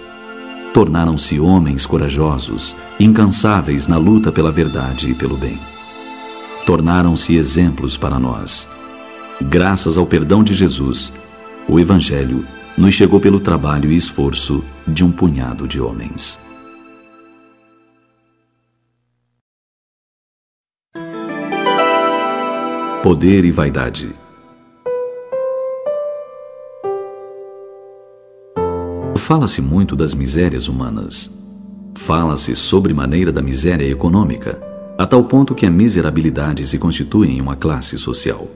Tornaram-se homens corajosos, incansáveis na luta pela verdade e pelo bem. Tornaram-se exemplos para nós. Graças ao perdão de Jesus, o Evangelho nos chegou pelo trabalho e esforço de um punhado de homens. Poder e vaidade. Fala-se muito das misérias humanas. Fala-se sobremaneira da miséria econômica, a tal ponto que a miserabilidade se constitui em uma classe social.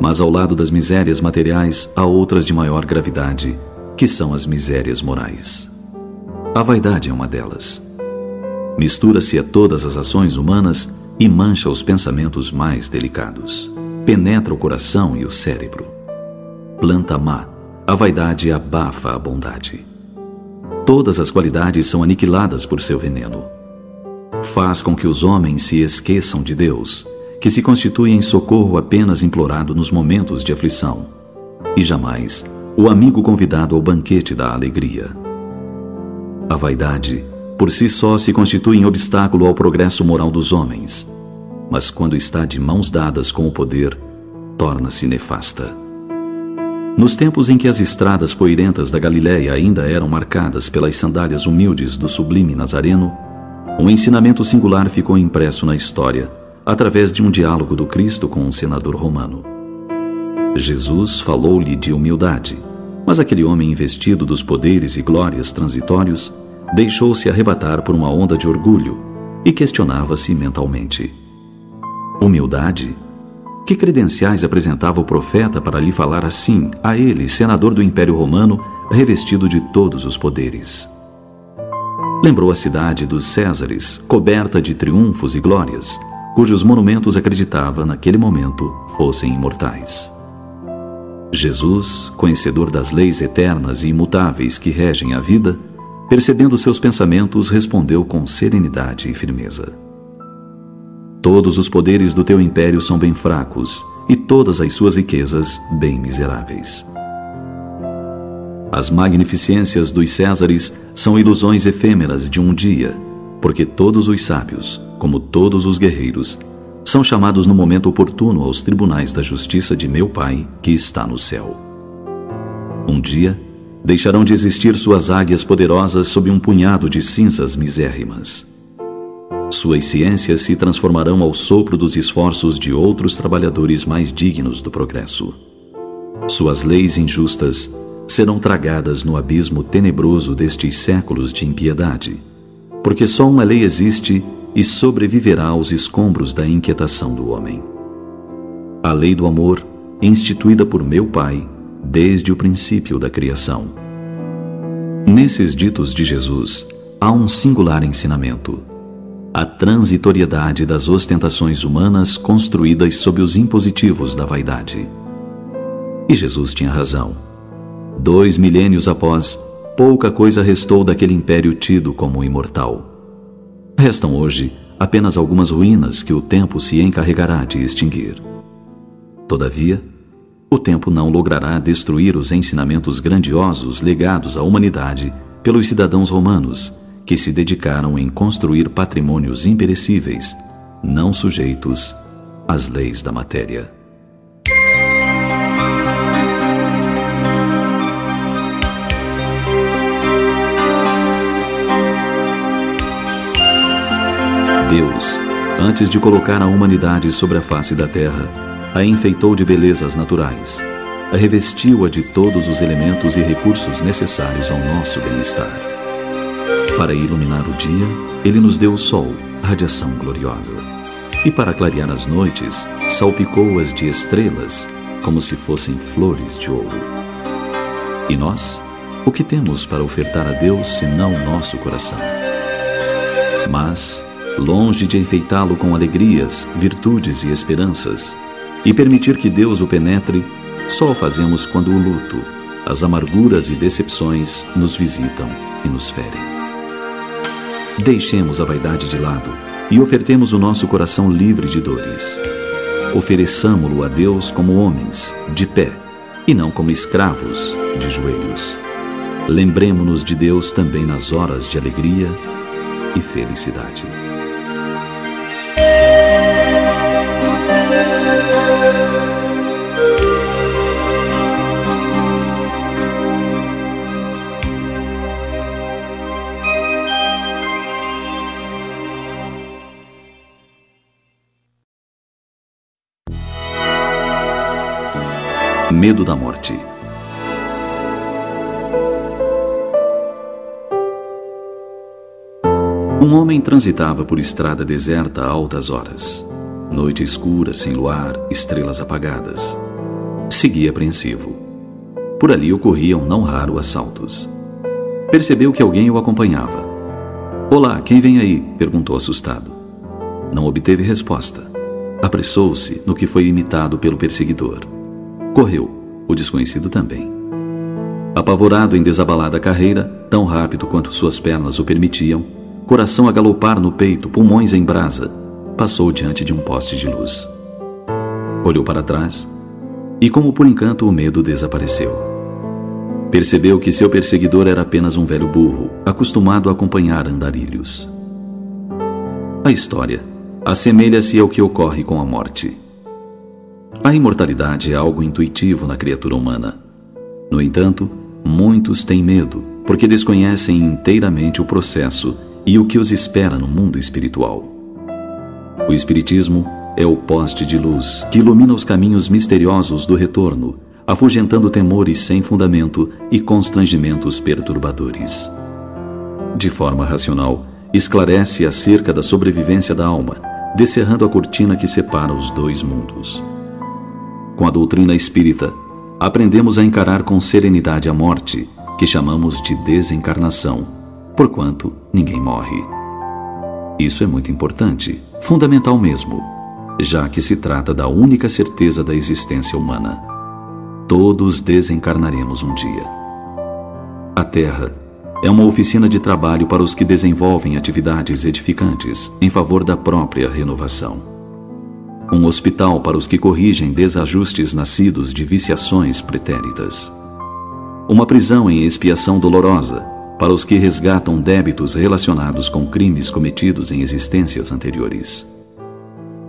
Mas ao lado das misérias materiais, há outras de maior gravidade, que são as misérias morais. A vaidade é uma delas. Mistura-se a todas as ações humanas e mancha os pensamentos mais delicados. Penetra o coração e o cérebro. Planta má, a vaidade abafa a bondade. Todas as qualidades são aniquiladas por seu veneno. Faz com que os homens se esqueçam de Deus, que se constitui em socorro apenas implorado nos momentos de aflição, e jamais o amigo convidado ao banquete da alegria. A vaidade, por si só, se constitui em obstáculo ao progresso moral dos homens, mas quando está de mãos dadas com o poder, torna-se nefasta. Nos tempos em que as estradas poeirentas da Galiléia ainda eram marcadas pelas sandálias humildes do sublime Nazareno, um ensinamento singular ficou impresso na história, através de um diálogo do Cristo com um senador romano. Jesus falou-lhe de humildade, mas aquele homem investido dos poderes e glórias transitórios deixou-se arrebatar por uma onda de orgulho e questionava-se mentalmente. Humildade? Que credenciais apresentava o profeta para lhe falar assim, a ele, senador do Império Romano, revestido de todos os poderes? Lembrou a cidade dos Césares, coberta de triunfos e glórias, cujos monumentos acreditava, naquele momento, fossem imortais. Jesus, conhecedor das leis eternas e imutáveis que regem a vida, percebendo seus pensamentos, respondeu com serenidade e firmeza. Todos os poderes do teu império são bem fracos, e todas as suas riquezas bem miseráveis. As magnificências dos Césares são ilusões efêmeras de um dia, porque todos os sábios, como todos os guerreiros, são chamados no momento oportuno aos tribunais da justiça de meu Pai, que está no céu. Um dia, deixarão de existir suas águias poderosas sob um punhado de cinzas misérrimas. Suas ciências se transformarão ao sopro dos esforços de outros trabalhadores mais dignos do progresso. Suas leis injustas serão tragadas no abismo tenebroso destes séculos de impiedade, porque só uma lei existe e sobreviverá aos escombros da inquietação do homem. A lei do amor, instituída por meu Pai desde o princípio da criação. Nesses ditos de Jesus, há um singular ensinamento: a transitoriedade das ostentações humanas construídas sob os impositivos da vaidade. E Jesus tinha razão. 2 milênios após, pouca coisa restou daquele império tido como imortal. Restam hoje apenas algumas ruínas que o tempo se encarregará de extinguir. Todavia, o tempo não logrará destruir os ensinamentos grandiosos legados à humanidade pelos cidadãos romanos, que se dedicaram em construir patrimônios imperecíveis, não sujeitos às leis da matéria. Deus, antes de colocar a humanidade sobre a face da terra, a enfeitou de belezas naturais, a revestiu-a de todos os elementos e recursos necessários ao nosso bem-estar. Para iluminar o dia, Ele nos deu o sol, radiação gloriosa. E para clarear as noites, salpicou-as de estrelas, como se fossem flores de ouro. E nós, o que temos para ofertar a Deus senão o nosso coração? Mas, longe de enfeitá-lo com alegrias, virtudes e esperanças, e permitir que Deus o penetre, só o fazemos quando o luto, as amarguras e decepções nos visitam e nos ferem. Deixemos a vaidade de lado e ofertemos o nosso coração livre de dores. Ofereçamo-lo a Deus como homens, de pé, e não como escravos, de joelhos. Lembremo-nos de Deus também nas horas de alegria e felicidade. Medo da morte. Um homem transitava por estrada deserta a altas horas. Noite escura, sem luar, estrelas apagadas. Seguia apreensivo. Por ali ocorriam não raro assaltos. Percebeu que alguém o acompanhava. "Olá, quem vem aí?" perguntou assustado. Não obteve resposta. Apressou-se no que foi imitado pelo perseguidor. Correu, o desconhecido também. Apavorado em desabalada carreira, tão rápido quanto suas pernas o permitiam, coração a galopar no peito, pulmões em brasa, passou diante de um poste de luz. Olhou para trás e, como por encanto, o medo desapareceu. Percebeu que seu perseguidor era apenas um velho burro, acostumado a acompanhar andarilhos. A história assemelha-se ao que ocorre com a morte. A imortalidade é algo intuitivo na criatura humana. No entanto, muitos têm medo, porque desconhecem inteiramente o processo e o que os espera no mundo espiritual. O Espiritismo é o poste de luz que ilumina os caminhos misteriosos do retorno, afugentando temores sem fundamento e constrangimentos perturbadores. De forma racional, esclarece acerca da sobrevivência da alma, descerrando a cortina que separa os dois mundos. Com a doutrina espírita, aprendemos a encarar com serenidade a morte, que chamamos de desencarnação, porquanto ninguém morre. Isso é muito importante, fundamental mesmo, já que se trata da única certeza da existência humana. Todos desencarnaremos um dia. A Terra é uma oficina de trabalho para os que desenvolvem atividades edificantes em favor da própria renovação. Um hospital para os que corrigem desajustes nascidos de viciações pretéritas. Uma prisão em expiação dolorosa para os que resgatam débitos relacionados com crimes cometidos em existências anteriores.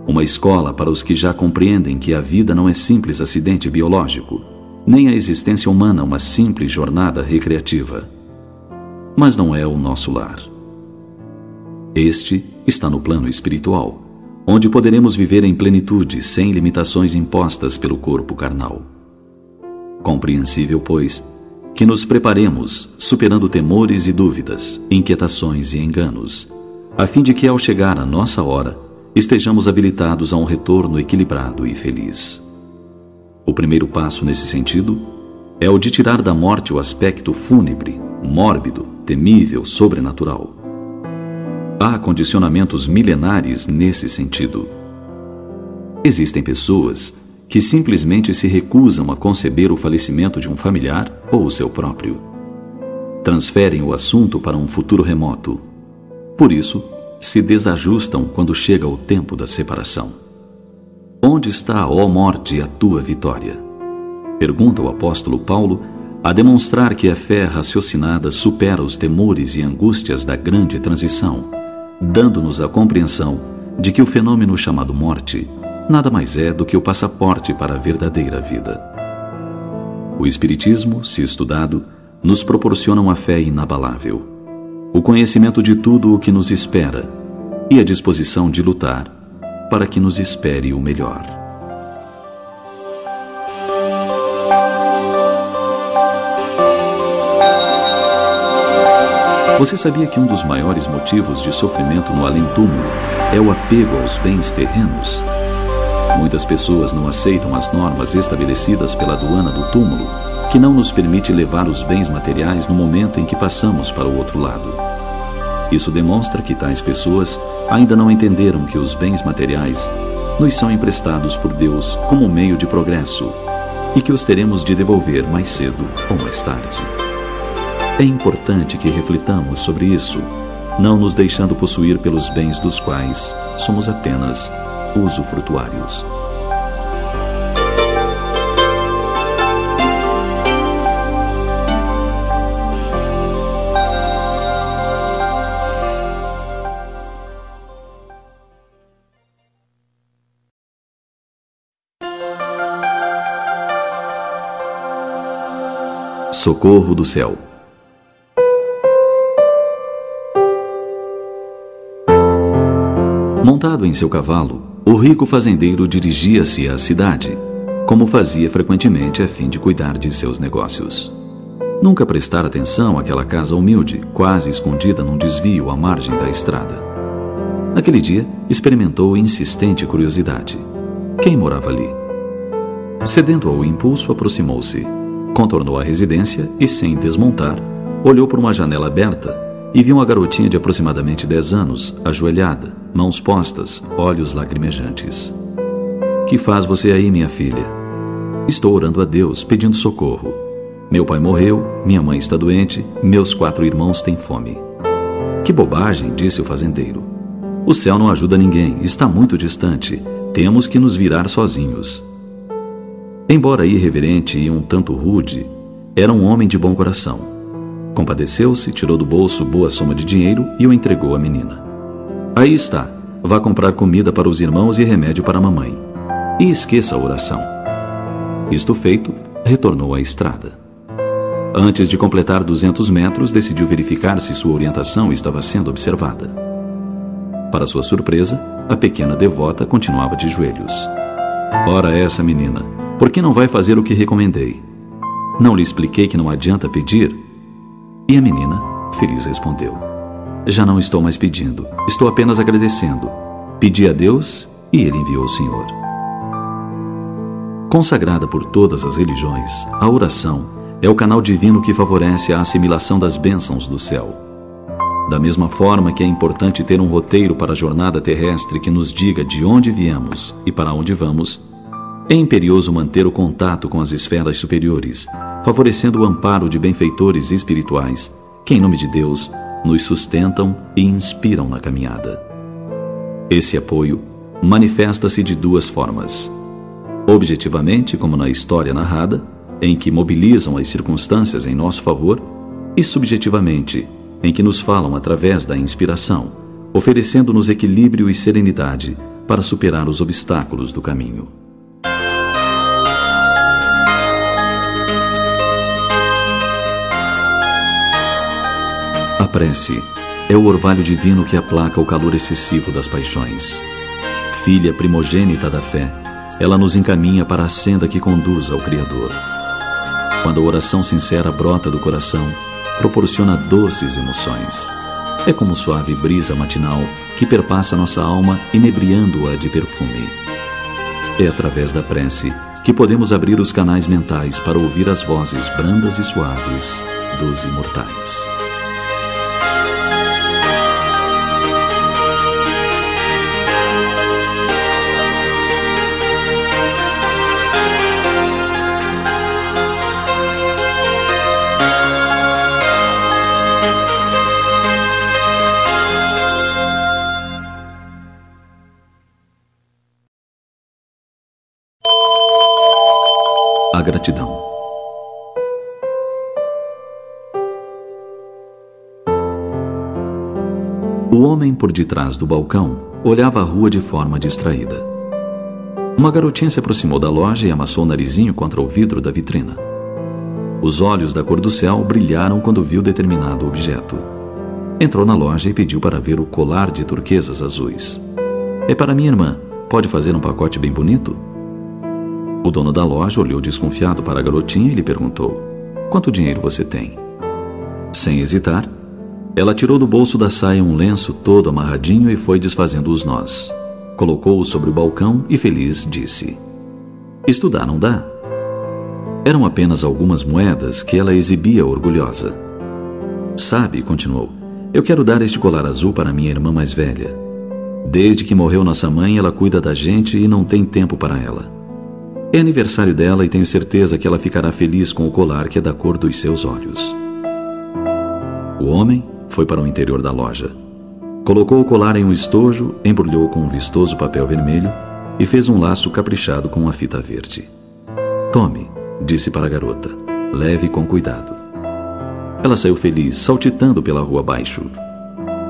Uma escola para os que já compreendem que a vida não é simples acidente biológico, nem a existência humana uma simples jornada recreativa. Mas não é o nosso lar. Este está no plano espiritual, onde poderemos viver em plenitude sem limitações impostas pelo corpo carnal. Compreensível, pois, que nos preparemos, superando temores e dúvidas, inquietações e enganos, a fim de que, ao chegar a nossa hora, estejamos habilitados a um retorno equilibrado e feliz. O primeiro passo nesse sentido é o de tirar da morte o aspecto fúnebre, mórbido, temível, sobrenatural. Há condicionamentos milenares nesse sentido. Existem pessoas que simplesmente se recusam a conceber o falecimento de um familiar ou o seu próprio. Transferem o assunto para um futuro remoto. Por isso, se desajustam quando chega o tempo da separação. Onde está, ó morte, a tua vitória? Pergunta o apóstolo Paulo, a demonstrar que a fé raciocinada supera os temores e angústias da grande transição, dando-nos a compreensão de que o fenômeno chamado morte nada mais é do que o passaporte para a verdadeira vida. O Espiritismo, se estudado, nos proporciona uma fé inabalável, o conhecimento de tudo o que nos espera e a disposição de lutar para que nos espere o melhor. Você sabia que um dos maiores motivos de sofrimento no além-túmulo é o apego aos bens terrenos? Muitas pessoas não aceitam as normas estabelecidas pela aduana do túmulo, que não nos permite levar os bens materiais no momento em que passamos para o outro lado. Isso demonstra que tais pessoas ainda não entenderam que os bens materiais nos são emprestados por Deus como um meio de progresso e que os teremos de devolver mais cedo ou mais tarde. É importante que reflitamos sobre isso, não nos deixando possuir pelos bens dos quais somos apenas usufrutuários. Socorro do céu. Montado em seu cavalo, o rico fazendeiro dirigia-se à cidade, como fazia frequentemente a fim de cuidar de seus negócios. Nunca prestara atenção àquela casa humilde, quase escondida num desvio à margem da estrada. Naquele dia, experimentou insistente curiosidade. Quem morava ali? Cedendo ao impulso, aproximou-se. Contornou a residência e, sem desmontar, olhou por uma janela aberta e viu uma garotinha de aproximadamente 10 anos, ajoelhada, mãos postas, olhos lacrimejantes. Que faz você aí, minha filha? Estou orando a Deus, pedindo socorro. Meu pai morreu, minha mãe está doente, meus 4 irmãos têm fome. Que bobagem, disse o fazendeiro. O céu não ajuda ninguém, está muito distante. Temos que nos virar sozinhos. Embora irreverente e um tanto rude, era um homem de bom coração. Compadeceu-se, tirou do bolso boa soma de dinheiro e o entregou à menina. Aí está, vá comprar comida para os irmãos e remédio para a mamãe. E esqueça a oração. Isto feito, retornou à estrada. Antes de completar 200 metros, decidiu verificar se sua orientação estava sendo observada. Para sua surpresa, a pequena devota continuava de joelhos. Ora essa menina, por que não vai fazer o que recomendei? Não lhe expliquei que não adianta pedir? E a menina, feliz, respondeu: já não estou mais pedindo, estou apenas agradecendo. Pedi a Deus e Ele enviou o Senhor. Consagrada por todas as religiões, a oração é o canal divino que favorece a assimilação das bênçãos do céu. Da mesma forma que é importante ter um roteiro para a jornada terrestre que nos diga de onde viemos e para onde vamos, é imperioso manter o contato com as esferas superiores, favorecendo o amparo de benfeitores espirituais que, em nome de Deus, nos sustentam e inspiram na caminhada. Esse apoio manifesta-se de 2 formas. Objetivamente, como na história narrada, em que mobilizam as circunstâncias em nosso favor, e subjetivamente, em que nos falam através da inspiração, oferecendo-nos equilíbrio e serenidade para superar os obstáculos do caminho. A prece é o orvalho divino que aplaca o calor excessivo das paixões. Filha primogênita da fé, ela nos encaminha para a senda que conduz ao Criador. Quando a oração sincera brota do coração, proporciona doces emoções. É como suave brisa matinal que perpassa nossa alma, inebriando-a de perfume. É através da prece que podemos abrir os canais mentais para ouvir as vozes brandas e suaves dos imortais. A gratidão. O homem por detrás do balcão olhava a rua de forma distraída. Uma garotinha se aproximou da loja e amassou o narizinho contra o vidro da vitrina. Os olhos da cor do céu brilharam quando viu determinado objeto. Entrou na loja e pediu para ver o colar de turquesas azuis. É para minha irmã. Pode fazer um pacote bem bonito? O dono da loja olhou desconfiado para a garotinha e lhe perguntou: quanto dinheiro você tem? Sem hesitar, ela tirou do bolso da saia um lenço todo amarradinho e foi desfazendo os nós. Colocou-o sobre o balcão e, feliz, disse: isto dá, não dá? Eram apenas algumas moedas que ela exibia orgulhosa. Sabe, continuou, eu quero dar este colar azul para minha irmã mais velha. Desde que morreu nossa mãe, ela cuida da gente e não tem tempo para ela. É aniversário dela e tenho certeza que ela ficará feliz com o colar que é da cor dos seus olhos. O homem foi para o interior da loja. Colocou o colar em um estojo, embrulhou com um vistoso papel vermelho e fez um laço caprichado com uma fita verde. Tome, disse para a garota, leve com cuidado. Ela saiu feliz, saltitando pela rua abaixo.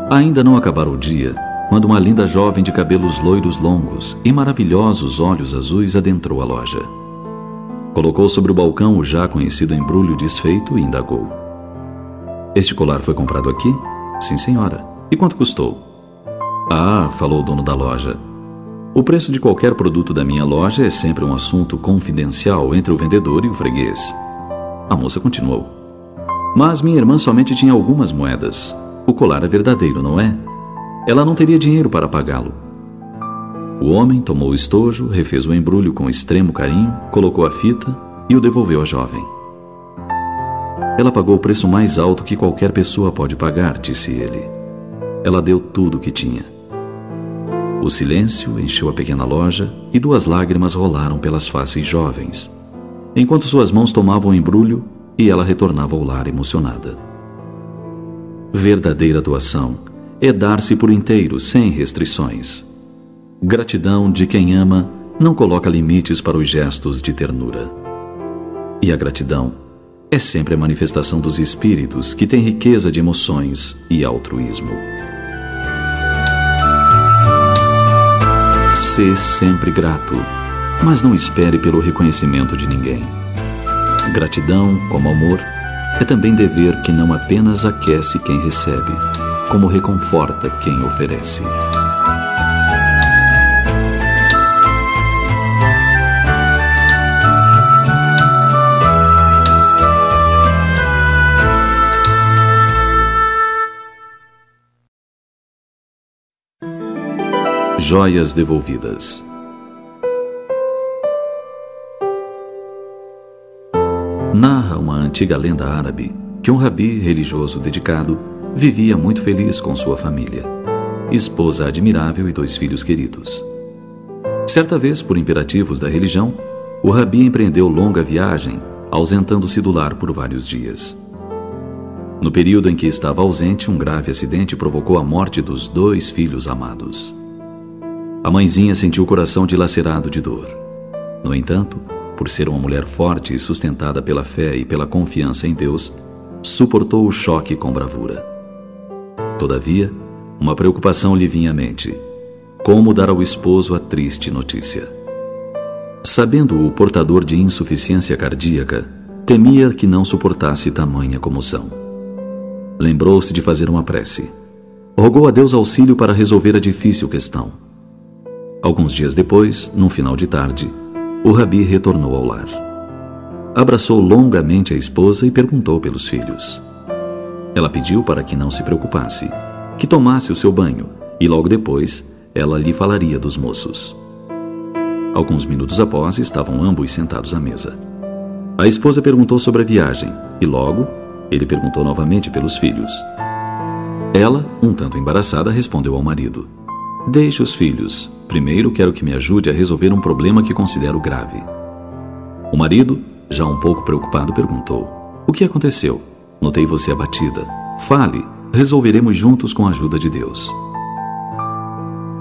Ainda não acabara o dia, quando uma linda jovem de cabelos loiros longos e maravilhosos olhos azuis adentrou a loja. Colocou sobre o balcão o já conhecido embrulho desfeito e indagou: este colar foi comprado aqui? Sim, senhora. E quanto custou? Ah, falou o dono da loja. O preço de qualquer produto da minha loja é sempre um assunto confidencial entre o vendedor e o freguês. A moça continuou: mas minha irmã somente tinha algumas moedas. O colar é verdadeiro, não é? Ela não teria dinheiro para pagá-lo. O homem tomou o estojo, refez o embrulho com extremo carinho, colocou a fita e o devolveu à jovem. Ela pagou o preço mais alto que qualquer pessoa pode pagar, disse ele. Ela deu tudo o que tinha. O silêncio encheu a pequena loja e 2 lágrimas rolaram pelas faces jovens, enquanto suas mãos tomavam o embrulho e ela retornava ao lar emocionada. Verdadeira doação é dar-se por inteiro, sem restrições. Gratidão de quem ama não coloca limites para os gestos de ternura. E a gratidão é sempre a manifestação dos espíritos que têm riqueza de emoções e altruísmo. Sê sempre grato, mas não espere pelo reconhecimento de ninguém. Gratidão, como amor, é também dever que não apenas aquece quem recebe, como reconforta quem oferece. Joias devolvidas. Narra uma antiga lenda árabe que um rabi religioso dedicado vivia muito feliz com sua família, esposa admirável e 2 filhos queridos. Certa vez, por imperativos da religião, o rabi empreendeu longa viagem, ausentando-se do lar por vários dias. No período em que estava ausente, um grave acidente provocou a morte dos 2 filhos amados. A mãezinha sentiu o coração dilacerado de dor. No entanto, por ser uma mulher forte e sustentada pela fé e pela confiança em Deus, suportou o choque com bravura. Todavia, uma preocupação lhe vinha à mente: como dar ao esposo a triste notícia? Sabendo-o portador de insuficiência cardíaca, temia que não suportasse tamanha comoção. Lembrou-se de fazer uma prece. Rogou a Deus auxílio para resolver a difícil questão. Alguns dias depois, num final de tarde, o rabi retornou ao lar. Abraçou longamente a esposa e perguntou pelos filhos. Ela pediu para que não se preocupasse, que tomasse o seu banho, e logo depois ela lhe falaria dos moços. Alguns minutos após, estavam ambos sentados à mesa. A esposa perguntou sobre a viagem, e logo ele perguntou novamente pelos filhos. Ela, um tanto embaraçada, respondeu ao marido: deixe os filhos. Primeiro quero que me ajude a resolver um problema que considero grave. O marido, já um pouco preocupado, perguntou: o que aconteceu? Notei você abatida. Fale, resolveremos juntos com a ajuda de Deus.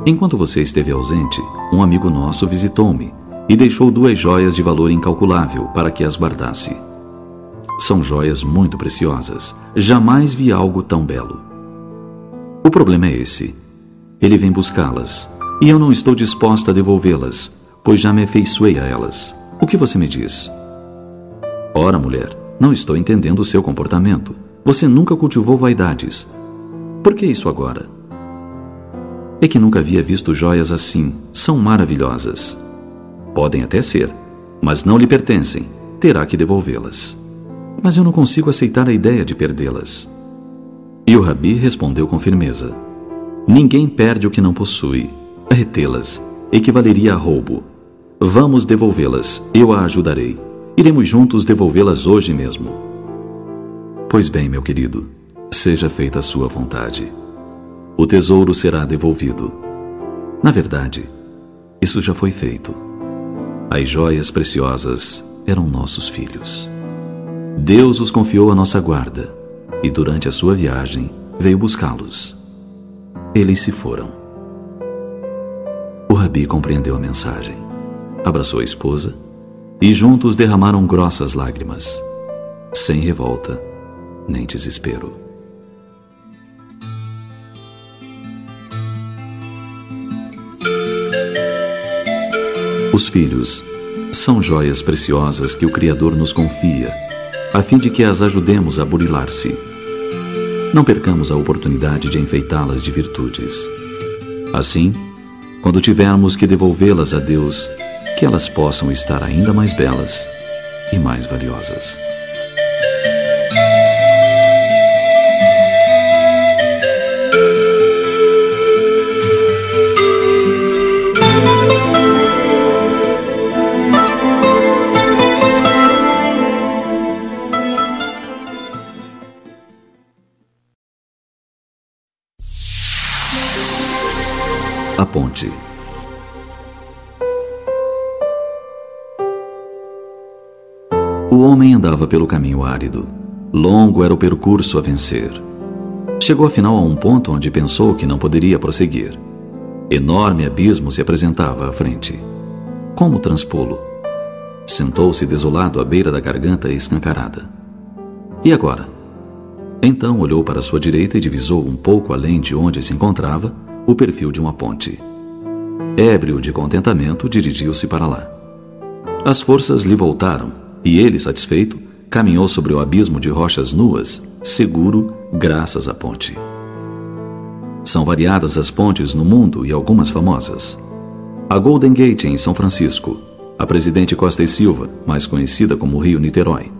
Enquanto você esteve ausente, um amigo nosso visitou-me e deixou 2 joias de valor incalculável para que as guardasse. São joias muito preciosas. Jamais vi algo tão belo. O problema é esse. Ele vem buscá-las, e eu não estou disposta a devolvê-las, pois já me afeiçoei a elas. O que você me diz? Ora, mulher, não estou entendendo o seu comportamento. Você nunca cultivou vaidades. Por que isso agora? É que nunca havia visto joias assim. São maravilhosas. Podem até ser, mas não lhe pertencem. Terá que devolvê-las. Mas eu não consigo aceitar a ideia de perdê-las. E o Rabi respondeu com firmeza: ninguém perde o que não possui. Retê-las equivaleria a roubo. Vamos devolvê-las, eu a ajudarei. Iremos juntos devolvê-las hoje mesmo. Pois bem, meu querido, seja feita a sua vontade. O tesouro será devolvido. Na verdade, isso já foi feito. As joias preciosas eram nossos filhos. Deus os confiou à nossa guarda e durante a sua viagem veio buscá-los. Eles se foram. O Rabi compreendeu a mensagem, abraçou a esposa e juntos derramaram grossas lágrimas, sem revolta nem desespero. Os filhos são joias preciosas que o Criador nos confia, a fim de que as ajudemos a burilar-se. Não percamos a oportunidade de enfeitá-las de virtudes. Assim, quando tivermos que devolvê-las a Deus, que elas possam estar ainda mais belas e mais valiosas. A ponte. O homem andava pelo caminho árido. Longo era o percurso a vencer. Chegou afinal a um ponto onde pensou que não poderia prosseguir. Enorme abismo se apresentava à frente. Como transpô-lo? Sentou-se desolado à beira da garganta escancarada. E agora? Então olhou para sua direita e divisou um pouco além de onde se encontrava o perfil de uma ponte. Ébrio de contentamento, dirigiu-se para lá. As forças lhe voltaram e ele, satisfeito, caminhou sobre o abismo de rochas nuas, seguro graças à ponte. São variadas as pontes no mundo e algumas famosas. A Golden Gate em São Francisco, a Presidente Costa e Silva, mais conhecida como Rio Niterói,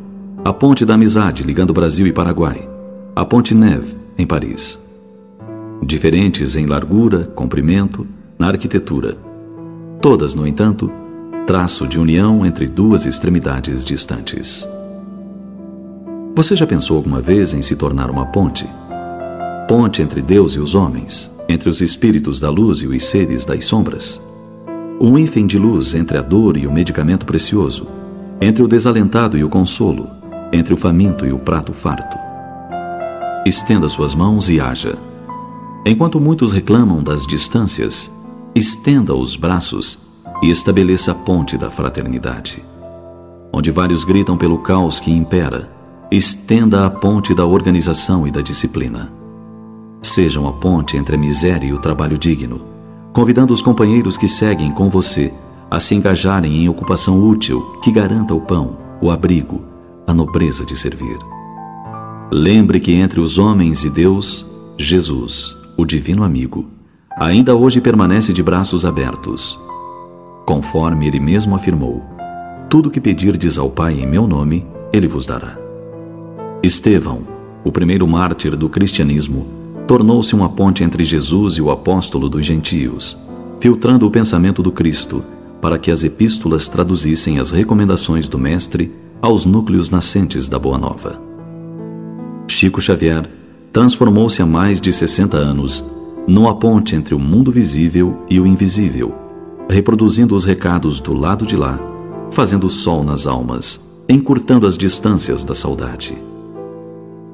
a Ponte da Amizade ligando Brasil e Paraguai, a Ponte Neve em Paris. Diferentes em largura, comprimento, na arquitetura. Todas, no entanto, traço de união entre duas extremidades distantes. Você já pensou alguma vez em se tornar uma ponte? Ponte entre Deus e os homens, entre os espíritos da luz e os seres das sombras. Um hífen de luz entre a dor e o medicamento precioso, entre o desalentado e o consolo, entre o faminto e o prato farto. Estenda suas mãos e haja. Enquanto muitos reclamam das distâncias, estenda os braços e estabeleça a ponte da fraternidade. Onde vários gritam pelo caos que impera, estenda a ponte da organização e da disciplina. Sejam a ponte entre a miséria e o trabalho digno, convidando os companheiros que seguem com você a se engajarem em ocupação útil que garanta o pão, o abrigo, a nobreza de servir. Lembre que entre os homens e Deus, Jesus, o divino amigo, ainda hoje permanece de braços abertos. Conforme ele mesmo afirmou: tudo que pedirdes ao Pai em meu nome, ele vos dará. Estevão, o primeiro mártir do cristianismo, tornou-se uma ponte entre Jesus e o apóstolo dos gentios, filtrando o pensamento do Cristo para que as epístolas traduzissem as recomendações do Mestre aos núcleos nascentes da Boa Nova. Chico Xavier transformou-se há mais de 60 anos numa ponte entre o mundo visível e o invisível, reproduzindo os recados do lado de lá, fazendo sol nas almas, encurtando as distâncias da saudade.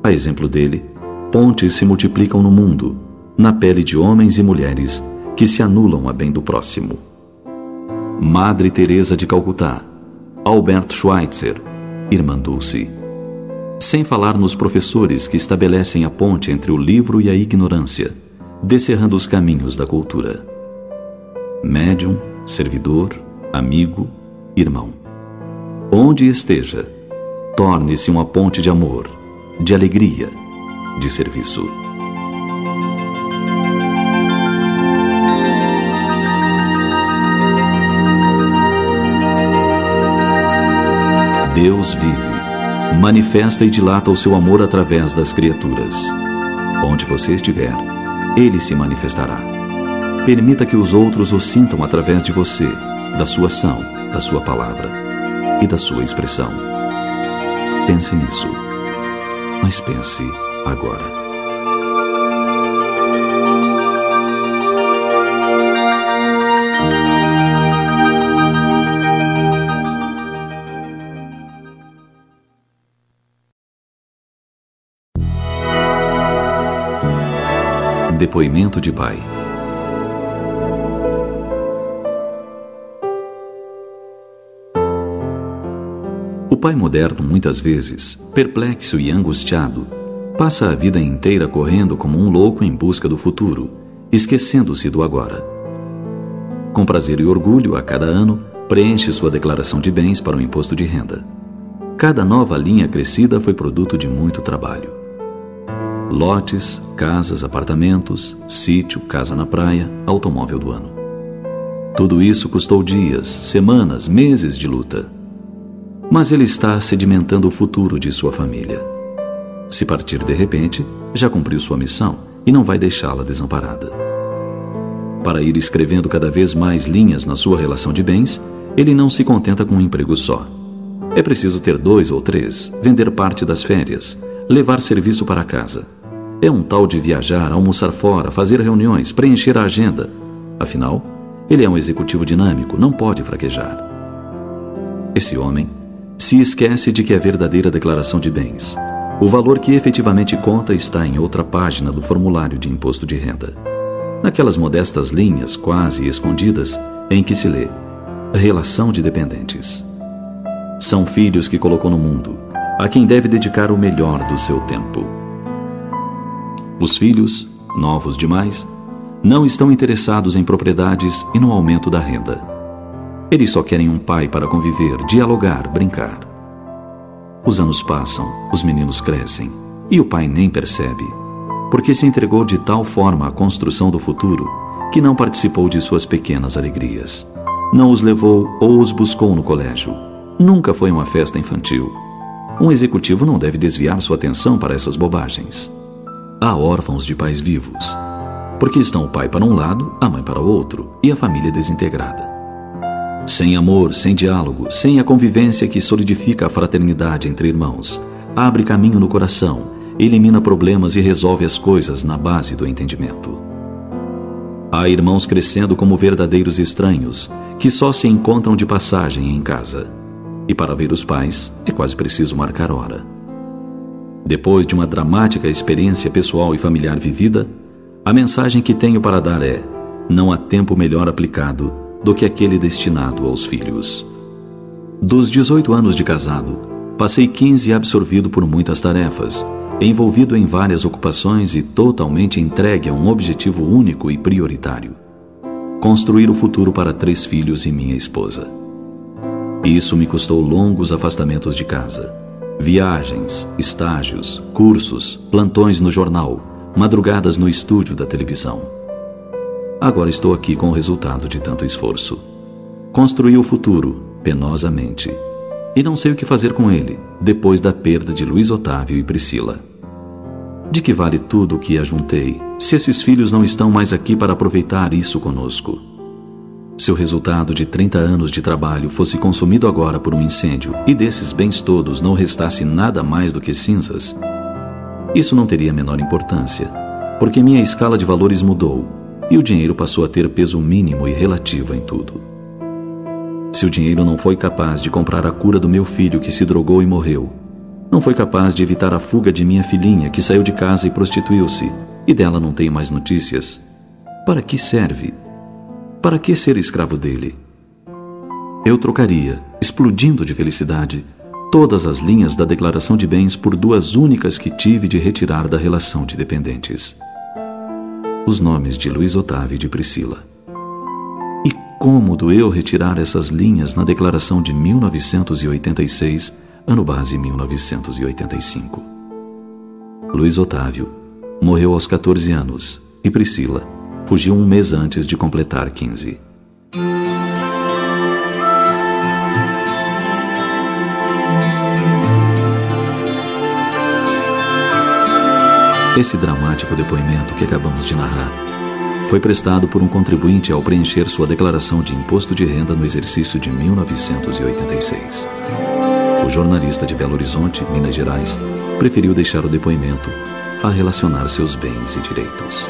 A exemplo dele, pontes se multiplicam no mundo, na pele de homens e mulheres que se anulam a bem do próximo. Madre Teresa de Calcutá, Albert Schweitzer, Irmã Dulce. Sem falar nos professores que estabelecem a ponte entre o livro e a ignorância, descerrando os caminhos da cultura. Médium, servidor, amigo, irmão. Onde esteja, torne-se uma ponte de amor, de alegria, de serviço. Deus vive, manifesta e dilata o seu amor através das criaturas. Onde você estiver, Ele se manifestará. Permita que os outros o sintam através de você, da sua ação, da sua palavra e da sua expressão. Pense nisso, mas pense agora. Depoimento de pai. O pai moderno, muitas vezes, perplexo e angustiado, passa a vida inteira correndo como um louco em busca do futuro, esquecendo-se do agora. Com prazer e orgulho, a cada ano, preenche sua declaração de bens para o imposto de renda. Cada nova linha crescida foi produto de muito trabalho. Lotes, casas, apartamentos, sítio, casa na praia, automóvel do ano. Tudo isso custou dias, semanas, meses de luta. Mas ele está sedimentando o futuro de sua família. Se partir de repente, já cumpriu sua missão e não vai deixá-la desamparada. Para ir escrevendo cada vez mais linhas na sua relação de bens, ele não se contenta com um emprego só. É preciso ter 2 ou 3, vender parte das férias, levar serviço para casa. É um tal de viajar, almoçar fora, fazer reuniões, preencher a agenda. Afinal, ele é um executivo dinâmico, não pode fraquejar. Esse homem se esquece de que a verdadeira declaração de bens, o valor que efetivamente conta, está em outra página do formulário de imposto de renda. Naquelas modestas linhas, quase escondidas, em que se lê: relação de dependentes. São filhos que colocou no mundo, a quem deve dedicar o melhor do seu tempo. Os filhos, novos demais, não estão interessados em propriedades e no aumento da renda. Eles só querem um pai para conviver, dialogar, brincar. Os anos passam, os meninos crescem, e o pai nem percebe, porque se entregou de tal forma à construção do futuro que não participou de suas pequenas alegrias. Não os levou ou os buscou no colégio. Nunca foi uma festa infantil. Um executivo não deve desviar sua atenção para essas bobagens. Há órfãos de pais vivos, porque estão o pai para um lado, a mãe para o outro, e a família desintegrada. Sem amor, sem diálogo, sem a convivência que solidifica a fraternidade entre irmãos, abre caminho no coração, elimina problemas e resolve as coisas na base do entendimento. Há irmãos crescendo como verdadeiros estranhos, que só se encontram de passagem em casa. E para ver os pais, é quase preciso marcar hora. Depois de uma dramática experiência pessoal e familiar vivida, a mensagem que tenho para dar é: não há tempo melhor aplicado do que aquele destinado aos filhos. Dos 18 anos de casado, passei 15 absorvido por muitas tarefas, envolvido em várias ocupações e totalmente entregue a um objetivo único e prioritário: construir o futuro para 3 filhos e minha esposa. Isso me custou longos afastamentos de casa, viagens, estágios, cursos, plantões no jornal, madrugadas no estúdio da televisão. Agora estou aqui com o resultado de tanto esforço. Construí o futuro, penosamente, e não sei o que fazer com ele, depois da perda de Luiz Otávio e Priscila. De que vale tudo o que ajuntei, se esses filhos não estão mais aqui para aproveitar isso conosco? Se o resultado de 30 anos de trabalho fosse consumido agora por um incêndio e desses bens todos não restasse nada mais do que cinzas, isso não teria a menor importância, porque minha escala de valores mudou e o dinheiro passou a ter peso mínimo e relativo em tudo. Se o dinheiro não foi capaz de comprar a cura do meu filho que se drogou e morreu, não foi capaz de evitar a fuga de minha filhinha que saiu de casa e prostituiu-se, e dela não tenho mais notícias, para que serve? Para que ser escravo dele? Eu trocaria, explodindo de felicidade, todas as linhas da declaração de bens por 2 únicas que tive de retirar da relação de dependentes. Os nomes de Luiz Otávio e de Priscila. E cômodo eu retirar essas linhas na declaração de 1986, ano base 1985. Luiz Otávio morreu aos 14 anos e Priscila fugiu um mês antes de completar 15. Esse dramático depoimento que acabamos de narrar foi prestado por um contribuinte ao preencher sua declaração de imposto de renda no exercício de 1986. O jornalista de Belo Horizonte, Minas Gerais, preferiu deixar o depoimento a relacionar seus bens e direitos.